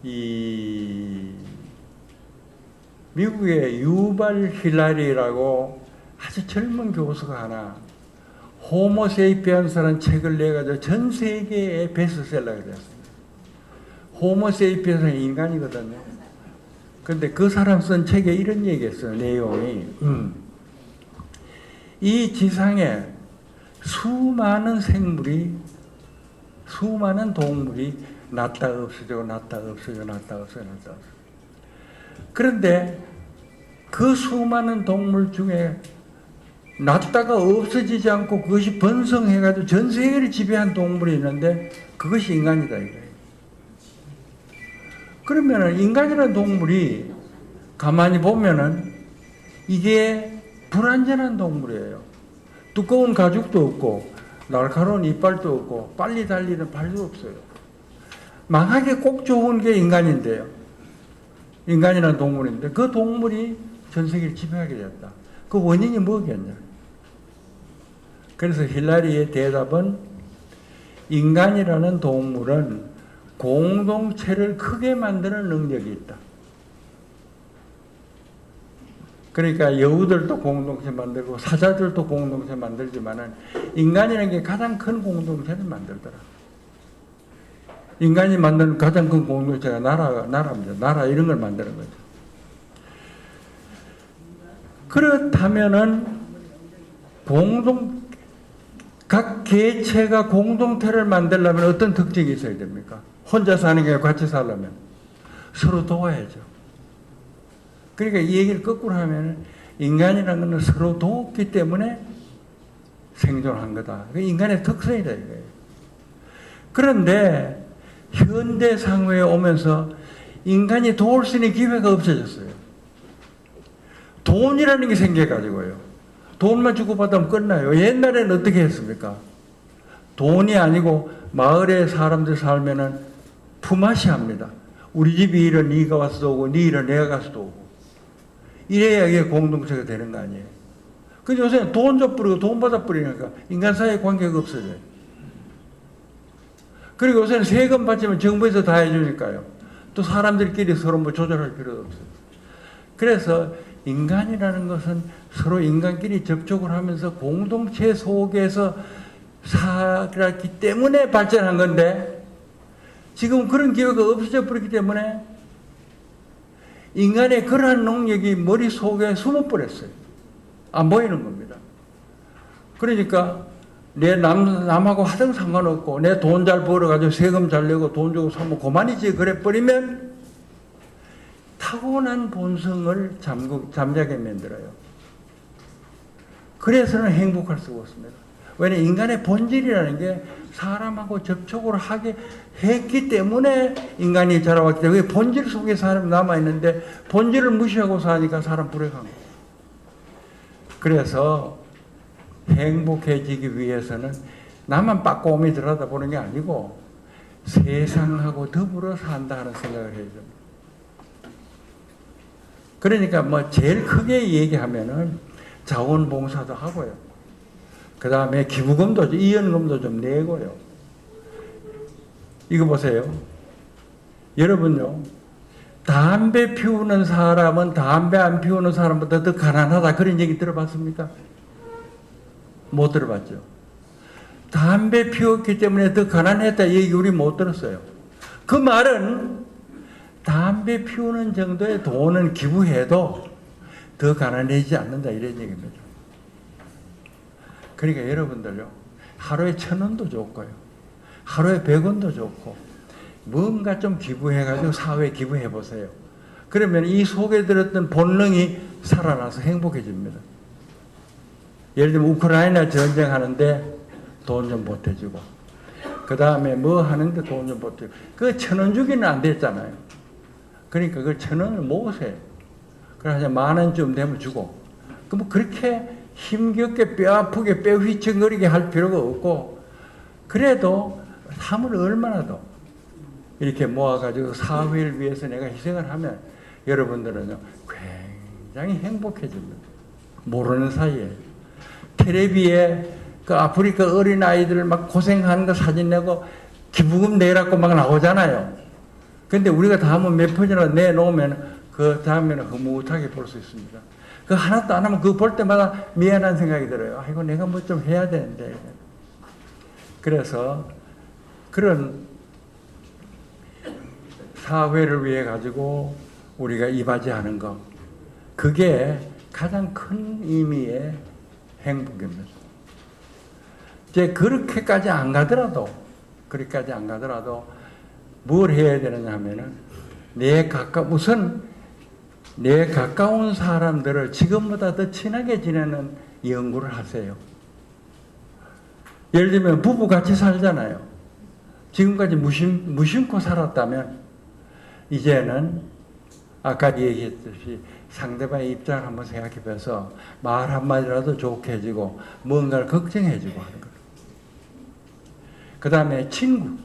이 미국의 유발 힐라리라고 아주 젊은 교수가 하나 호모세이피언스라는 책을 내가지고 전 세계에 베스트셀러가 되었습니다. 호모세이피언스는 인간이거든요. 근데 그 사람 쓴 책에 이런 얘기했어요. 내용이 이 지상에 수많은 생물이, 수많은 동물이 났다 없어지고 났다 없어지고 났다 없어지고 났다 없어지고. 그런데 그 수많은 동물 중에 났다가 없어지지 않고 그것이 번성해가지고 전 세계를 지배한 동물이 있는데 그것이 인간이다 이거예요. 그러면은 인간이라는 동물이 가만히 보면은 이게 불완전한 동물이에요. 두꺼운 가죽도 없고 날카로운 이빨도 없고 빨리 달리는 발도 없어요. 망하게 꼭 좋은 게 인간인데요. 인간이라는 동물인데 그 동물이 전 세계를 지배하게 됐다. 그 원인이 뭐겠냐? 그래서 힐라리의 대답은 인간이라는 동물은 공동체를 크게 만드는 능력이 있다. 그러니까 여우들도 공동체 만들고 사자들도 공동체 만들지만은 인간이라는 게 가장 큰 공동체를 만들더라. 인간이 만드는 가장 큰 공동체가 나라입니다. 나라 이런 걸 만드는 거죠. 그렇다면은 각 개체가 공동체를 만들려면 어떤 특징이 있어야 됩니까? 혼자 사는 게 같이 살려면 서로 도와야죠. 그러니까 이 얘기를 거꾸로 하면 인간이라는 것은 서로 돕기 때문에 생존한 거다. 인간의 특성이다 이거예요. 그런데 현대 사회에 오면서 인간이 도울 수 있는 기회가 없어졌어요. 돈이라는 게 생겨가지고요. 돈만 주고받으면 끝나요. 옛날에는 어떻게 했습니까? 돈이 아니고 마을에 사람들 살면은 품앗이합니다. 우리 집 일은 네가 와서 오고 네 일은 내가 가서 오고 이래야 이게 공동체가 되는 거 아니에요. 근데 요새는 돈 줘 뿌리고 돈 받아 뿌리니까 인간 사이의 관계가 없어져요. 그리고 요새는 세금 받지만 정부에서 다 해주니까요. 또 사람들끼리 서로 뭐 조절할 필요도 없어요. 그래서 인간이라는 것은 서로 인간끼리 접촉을 하면서 공동체 속에서 살았기 때문에 발전한 건데 지금 그런 기회가 없어져 버렸기 때문에 인간의 그러한 능력이 머릿속에 숨어버렸어요. 안 보이는 겁니다. 그러니까 내 남하고 하등 상관없고 내 돈 잘 벌어가지고 세금 잘 내고 돈 주고 사면 그만이지 그래 버리면 타고난 본성을 잠자게 만들어요. 그래서는 행복할 수가 없습니다. 왜냐하면 인간의 본질이라는 게 사람하고 접촉을 하게 했기 때문에 인간이 자라왔기 때문에 본질 속에 사람이 남아있는데 본질을 무시하고 사니까 사람 불행한 거예요. 그래서 행복해지기 위해서는 나만 빠꼼히 들여다보는 게 아니고 세상하고 더불어 산다는 생각을 해야 됩니다. 그러니까 뭐 제일 크게 얘기하면은 자원봉사도 하고요. 그 다음에 기부금도, 이연금도 좀 내고요. 이거 보세요. 여러분요, 담배 피우는 사람은 담배 안 피우는 사람보다 더 가난하다. 그런 얘기 들어봤습니까? 못 들어봤죠. 담배 피웠기 때문에 더 가난했다. 이 얘기 우리 못 들었어요. 그 말은 담배 피우는 정도의 돈은 기부해도 더 가난해지지 않는다. 이런 얘기입니다. 그러니까 여러분들요, 하루에 1,000원도 좋고요. 하루에 100원도 좋고, 뭔가 좀 기부해가지고 사회에 기부해보세요. 그러면 이 속에 들었던 본능이 살아나서 행복해집니다. 예를 들면 우크라이나 전쟁하는데 돈 좀 보태주고, 그 다음에 뭐 하는데 돈 좀 보태주고, 그 1,000원 주기는 안 됐잖아요. 그러니까 그 1,000원을 모으세요. 그래서 한 10,000원쯤 되면 주고, 그럼 그렇게 힘겹게 뼈 아프게 뼈 휘청거리게 할 필요가 없고, 그래도 사물 얼마나 더 이렇게 모아가지고 사회를 위해서 내가 희생을 하면 여러분들은요 굉장히 행복해집니다. 모르는 사이에 텔레비에 그 아프리카 어린 아이들 막 고생하는 거 사진 내고 기부금 내라고 막 나오잖아요. 근데 우리가 다음은 몇 편이나 내놓으면 그 다음에는 흐뭇하게 볼 수 있습니다. 그 하나도 안 하면 그거 볼 때마다 미안한 생각이 들어요. 아이고 내가 뭐 좀 해야 되는데. 그래서 그런 사회를 위해 가지고 우리가 이바지하는 것, 그게 가장 큰 의미의 행복입니다. 이제 그렇게까지 안 가더라도 뭘 해야 되느냐 하면은 우선 내 가까운 사람들을 지금보다 더 친하게 지내는 연구를 하세요. 예를 들면 부부 같이 살잖아요. 지금까지 무심코 살았다면 이제는 아까 얘기했듯이 상대방의 입장을 한번 생각해 봐서 말 한마디라도 좋게 해주고 뭔가를 걱정해 주고 하는 거예요. 그 다음에 친구.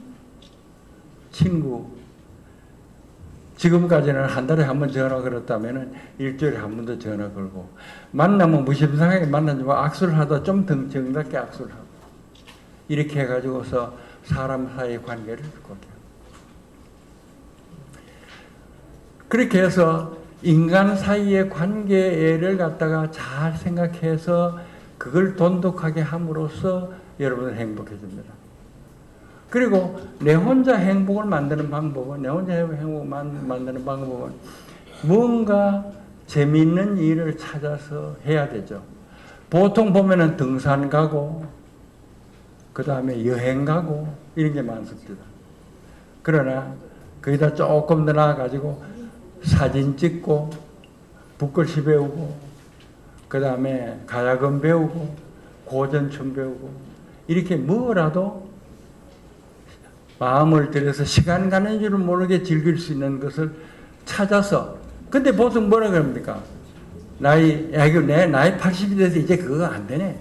지금까지는 한 달에 한 번 전화 걸었다면 일주일에 한 번 더 전화 걸고, 만나면 무심상하게 만나지만 악수를 하다 좀 정답게 악수를 하고, 이렇게 해가지고서 사람 사이의 관계를 걷게 합니다. 그렇게 해서 인간 사이의 관계를 갖다가 잘 생각해서 그걸 돈독하게 함으로써 여러분은 행복해집니다. 그리고 내 혼자 행복을 만드는 방법은, 뭔가 재미있는 일을 찾아서 해야 되죠. 보통 보면은 등산 가고, 그 다음에 여행 가고, 이런 게 많습니다. 그러나 거기다 조금 더 나아가지고 사진 찍고, 붓글씨 배우고, 그 다음에 가야금 배우고, 고전춤 배우고, 이렇게 뭐라도 마음을 들여서 시간 가는 줄을 모르게 즐길 수 있는 것을 찾아서, 근데 보통 뭐라 그럽니까? 내 나이 80이 돼서 이제 그거 안 되네.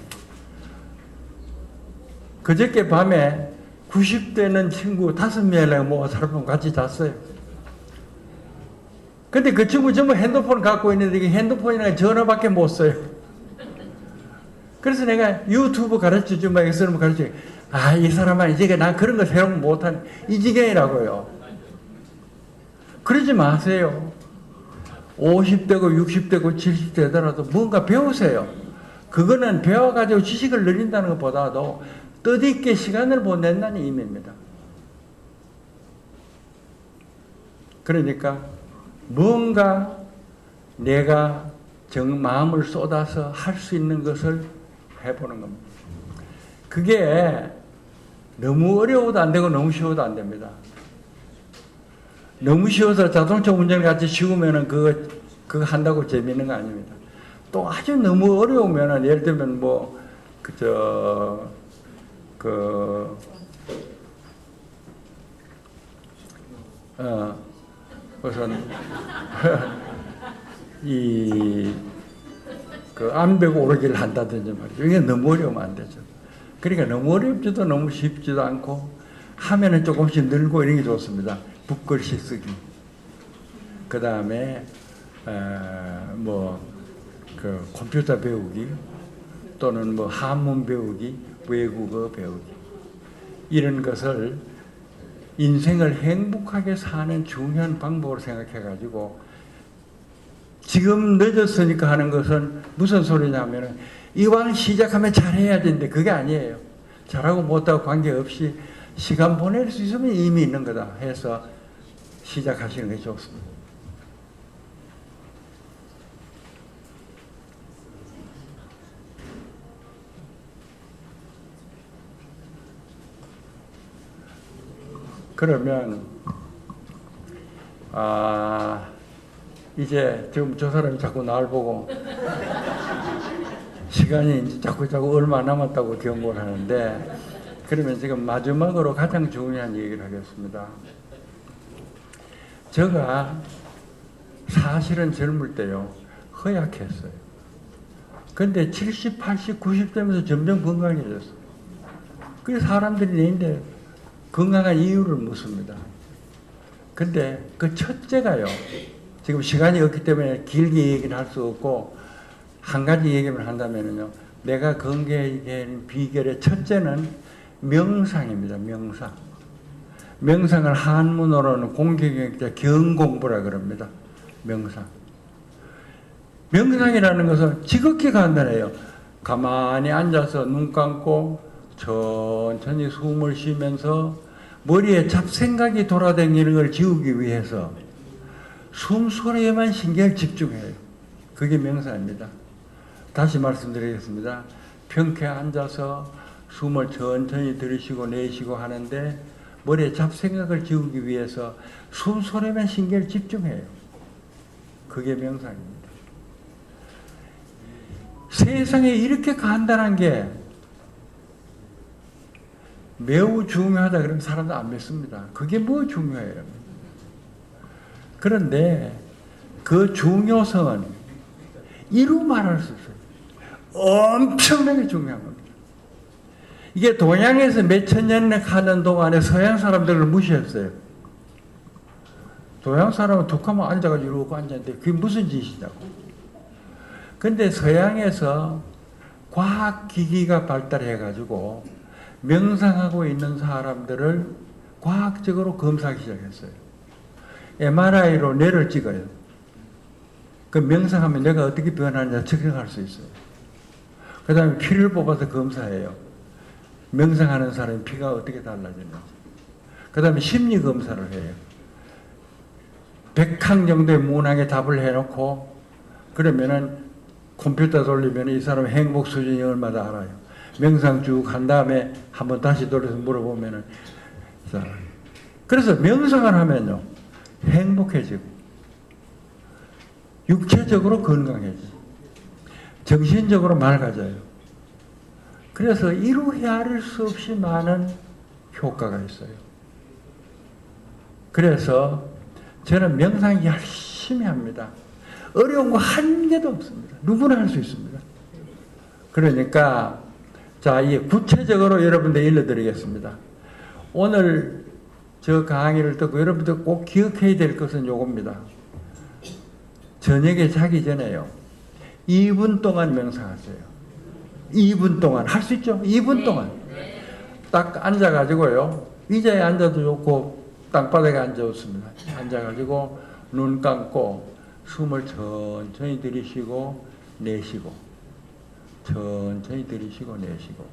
그저께 밤에 90대는 친구 5명이랑 사람 같이 잤어요. 근데 그 친구 전부 핸드폰 갖고 있는데 이게 핸드폰이나 전화밖에 못 써요. 그래서 내가 유튜브 가르쳐 주면 쓰는 거 가르쳐. 이 사람아, 이제 나 그런 거 새로운 거 못한 이 지경이라고요. 그러지 마세요. 50대고 60대고 70대더라도 뭔가 배우세요. 그거는 배워가지고 지식을 늘린다는 것보다도 뜻있게 시간을 보낸다는 의미입니다. 그러니까 뭔가 내가 마음을 쏟아서 할 수 있는 것을 해보는 겁니다. 그게 너무 어려워도 안 되고 너무 쉬워도 안 됩니다. 너무 쉬워서 자동차 운전 같이 쉬우면은 그거 한다고 재미있는 거 아닙니다. 또 아주 너무 어려우면은, 예를 들면 우선 암벽 오르기를 한다든지 말이죠. 이게 너무 어려우면 안 되죠. 그러니까 너무 어렵지도 너무 쉽지도 않고 하면은 조금씩 늘고 이런 게 좋습니다. 붓글씨 쓰기. 그 다음에 컴퓨터 배우기, 또는 한문 배우기, 외국어 배우기, 이런 것을 인생을 행복하게 사는 중요한 방법으로 생각해 가지고, 지금 늦었으니까 하는 것은 무슨 소리냐면은 이왕 시작하면 잘해야 되는데 그게 아니에요. 잘하고 못하고 관계없이 시간 보낼 수 있으면 의미 있는 거다 해서 시작하시는 게 좋습니다. 그러면 이제 지금 저 사람이 자꾸 나를 보고 시간이 이제 자꾸 얼마 남았다고 경고를 하는데, 그러면 지금 마지막으로 가장 중요한 얘기를 하겠습니다. 제가 사실은 젊을 때요, 허약했어요. 근데 70, 80, 90 되면서 점점 건강해졌어요. 그래서 사람들이 내인데 건강한 이유를 묻습니다. 근데 그 첫째가요, 지금 시간이 없기 때문에 길게 얘기는 할 수 없고 한 가지 얘기만 한다면요, 내가 건강해지는 비결의 첫째는 명상입니다. 명상을 한문어로는 공경역자 경공부라 그럽니다. 명상이라는 것은 지극히 간단해요. 가만히 앉아서 눈 감고 천천히 숨을 쉬면서 머리에 잡생각이 돌아다니는 걸 지우기 위해서 숨소리에만 신경을 집중해요. 그게 명상입니다. 다시 말씀드리겠습니다. 평쾌 앉아서 숨을 천천히 들이쉬고 내쉬고 하는데 머리에 잡생각을 지우기 위해서 숨소리에만 신경을 집중해요. 그게 명상입니다. 세상에 이렇게 간단한 게 매우 중요하다 그러면 사람도 안 믿습니다. 그게 뭐 중요해요? 그런데 그 중요성은 이루 말할 수 없어요. 엄청나게 중요한 겁니다. 이게 동양에서 몇천 년을 가는 동안에 서양 사람들을 무시했어요. 동양 사람은 툭 하면 앉아가지고 이러고 앉았는데 그게 무슨 짓이냐고. 근데 서양에서 과학기기가 발달해가지고 명상하고 있는 사람들을 과학적으로 검사하기 시작했어요. MRI로 뇌를 찍어요. 그 명상하면 뇌가 어떻게 변하느냐 측정할 수 있어요. 그 다음에 피를 뽑아서 검사해요. 명상하는 사람의 피가 어떻게 달라지는지. 그 다음에 심리 검사를 해요. 100항 정도의 문항에 답을 해놓고 그러면은 컴퓨터 돌리면 이 사람의 행복 수준이 얼마다 알아요. 명상 쭉 한 다음에 한번 다시 돌려서 물어보면은 그래서 명상을 하면요 행복해지고 육체적으로 건강해지고 정신적으로 맑아져요. 그래서 이루 헤아릴 수 없이 많은 효과가 있어요. 그래서 저는 명상 열심히 합니다. 어려운 거 한 개도 없습니다. 누구나 할 수 있습니다. 그러니까 자, 이 구체적으로 여러분들 일러드리겠습니다. 오늘 저 강의를 듣고 여러분들 꼭 기억해야 될 것은 요겁니다. 저녁에 자기 전에요. 2분 동안 명상하세요. 2분 동안 할 수 있죠? 2분 동안 딱 앉아가지고요. 의자에 앉아도 좋고 땅바닥에 앉아 있습니다. 앉아가지고 눈 감고 숨을 천천히 들이쉬고 내쉬고 천천히 들이쉬고 내쉬고.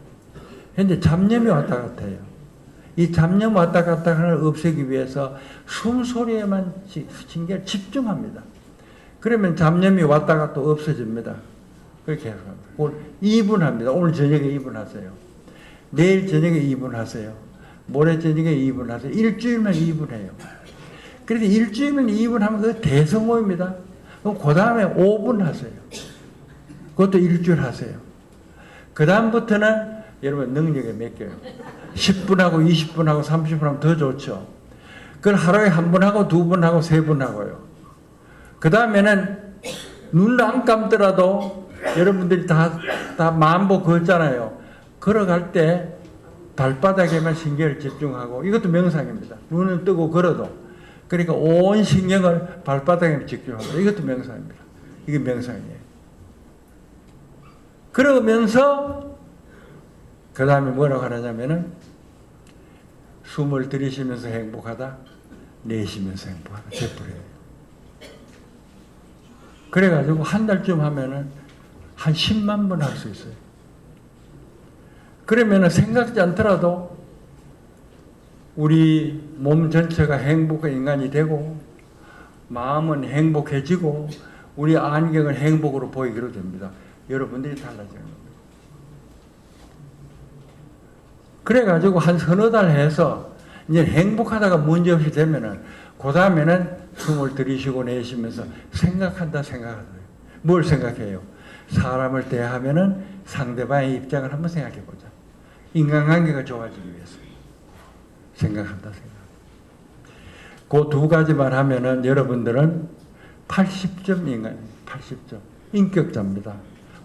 현재 잡념이 왔다 갔다 해요. 이 잡념 왔다 갔다 하는 걸 없애기 위해서 숨소리에만 신경을 집중합니다. 그러면 잡념이 왔다 갔다 없어집니다. 그렇게 해서 오늘 2분 합니다. 오늘 저녁에 2분 하세요. 내일 저녁에 2분 하세요. 모레 저녁에 2분 하세요. 일주일만 2분 해요. 그래서 일주일만 2분 하면 그 대성호입니다. 그럼 그 다음에 5분 하세요. 그것도 일주일 하세요. 그 다음부터는 여러분 능력에 맡겨요. 10분하고 20분하고 30분 하면 더 좋죠. 그걸 하루에 한 번 하고 두 번 하고 세 번 하고요. 그 다음에는 눈 안 감더라도 여러분들이 다 만보 걷잖아요. 걸어갈 때 발바닥에만 신경을 집중하고 이것도 명상입니다. 눈은 뜨고 걸어도. 그러니까 온 신경을 발바닥에 집중하고 이것도 명상입니다. 이게 명상이에요. 그러면서 그 다음에 뭐라고 하냐면은 숨을 들이쉬면서 행복하다, 내쉬면서 행복하다. 되풀이에요. 그래가지고 한 달쯤 하면은 한 10만 번 할 수 있어요. 그러면은 생각지 않더라도 우리 몸 전체가 행복한 인간이 되고 마음은 행복해지고 우리 안경은 행복으로 보이기로 됩니다. 여러분들이 달라지는 겁니다. 그래가지고 한 서너 달 해서 이제 행복하다가 문제없이 되면은 그 다음에는 숨을 들이쉬고 내쉬면서 생각한다 생각하다. 뭘 생각해요? 사람을 대하면은 상대방의 입장을 한번 생각해 보자. 인간관계가 좋아지기 위해서 생각한다 생각. 그 두 가지만 하면은 여러분들은 80점 인간, 80점 인격자입니다.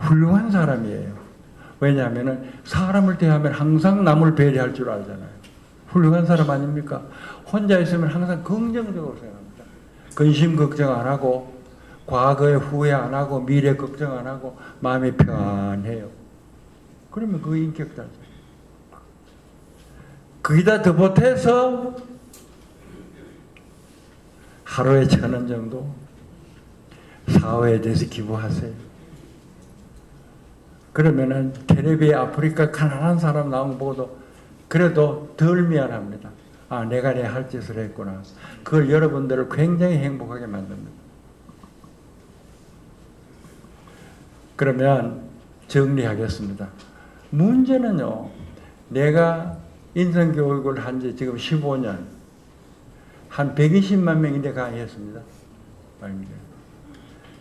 훌륭한 사람이에요. 왜냐하면은 사람을 대하면 항상 남을 배려할 줄 알잖아요. 훌륭한 사람 아닙니까? 혼자 있으면 항상 긍정적으로 생각합니다. 근심 걱정 안 하고 과거에 후회 안 하고 미래 걱정 안 하고 마음이 편해요. 그러면 그게 인격자죠. 거기다 더 보태서 하루에 1,000원 정도 사회에 대해서 기부하세요. 그러면은 텔레비에 아프리카 가난한 사람 나온 거 보고도 그래도 덜 미안합니다. 아, 내가 내 할 짓을 했구나. 그걸 여러분들을 굉장히 행복하게 만듭니다. 그러면 정리하겠습니다. 문제는요, 내가 인성교육을 한 지 지금 15년, 한 120만 명인데 강의했습니다.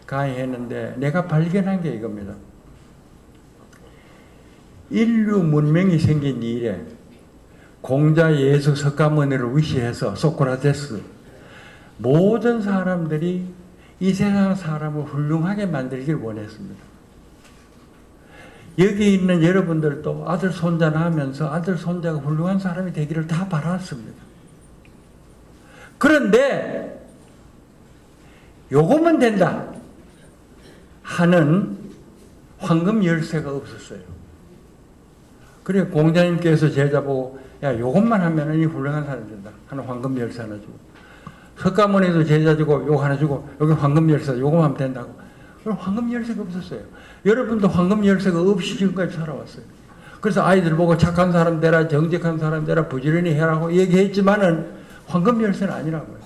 강의했는데 내가 발견한 게 이겁니다. 인류 문명이 생긴 이래 공자, 예수, 석가모니를 위시해서 소크라테스 모든 사람들이 이 세상 사람을 훌륭하게 만들길 원했습니다. 여기 있는 여러분들도 아들 손자나 하면서 아들 손자가 훌륭한 사람이 되기를 다 바랐습니다. 그런데 요거면 된다 하는 황금 열쇠가 없었어요. 그래 공자님께서 제자보고 야 요것만 하면 이 훌륭한 사람이 된다 하는 황금 열쇠 하나 주고, 석가모니도 제자 주고 요거 하나 주고 여기 황금 열쇠 요거만 하면 된다고. 그럼 황금 열쇠가 없었어요. 여러분도 황금 열쇠가 없이 지금까지 살아왔어요. 그래서 아이들 보고 착한 사람 되라, 정직한 사람 되라, 부지런히 해라고 얘기했지만은 황금 열쇠는 아니라고요.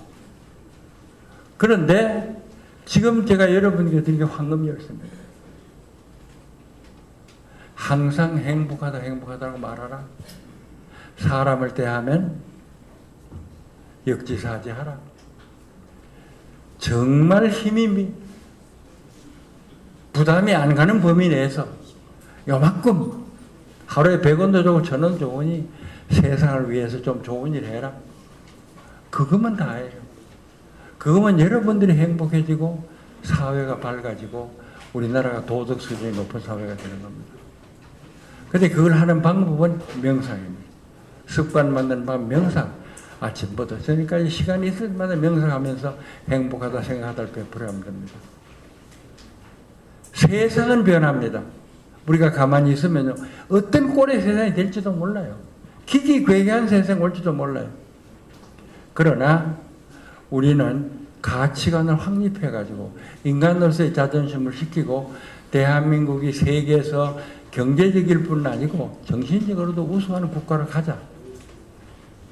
그런데 지금 제가 여러분에게 드린 게 황금 열쇠입니다. 항상 행복하다 행복하다고 말하라. 사람을 대하면 역지사지하라. 정말 힘이 부담이 안 가는 범위 내에서 요만큼 하루에 100원도 주고 1000원 좋으니 세상을 위해서 좀 좋은 일 해라. 그것만 다예요. 그것만 여러분들이 행복해지고 사회가 밝아지고 우리나라가 도덕 수준이 높은 사회가 되는 겁니다. 근데 그걸 하는 방법은 명상입니다. 습관 만드는 방법 명상. 아침부터 저녁까지 시간이 있을 때마다 명상하면서 행복하다 생각하다를 베풀어야 됩니다. 세상은 변합니다. 우리가 가만히 있으면 어떤 꼴의 세상이 될지도 몰라요. 기기괴괴한 세상이 올지도 몰라요. 그러나 우리는 가치관을 확립해가지고 인간으로서의 자존심을 지키고 대한민국이 세계에서 경제적일 뿐 아니고 정신적으로도 우수한 국가로 가자.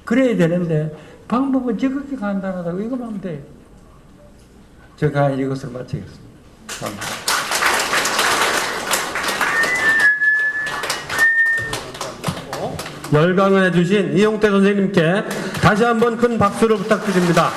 그래야 되는데 방법은 지극히 간단하다고 이것만 하면 돼요. 제가 이것을 마치겠습니다. 감사합니다. 열강해 주신 이용태 선생님께 다시 한번 큰 박수를 부탁드립니다.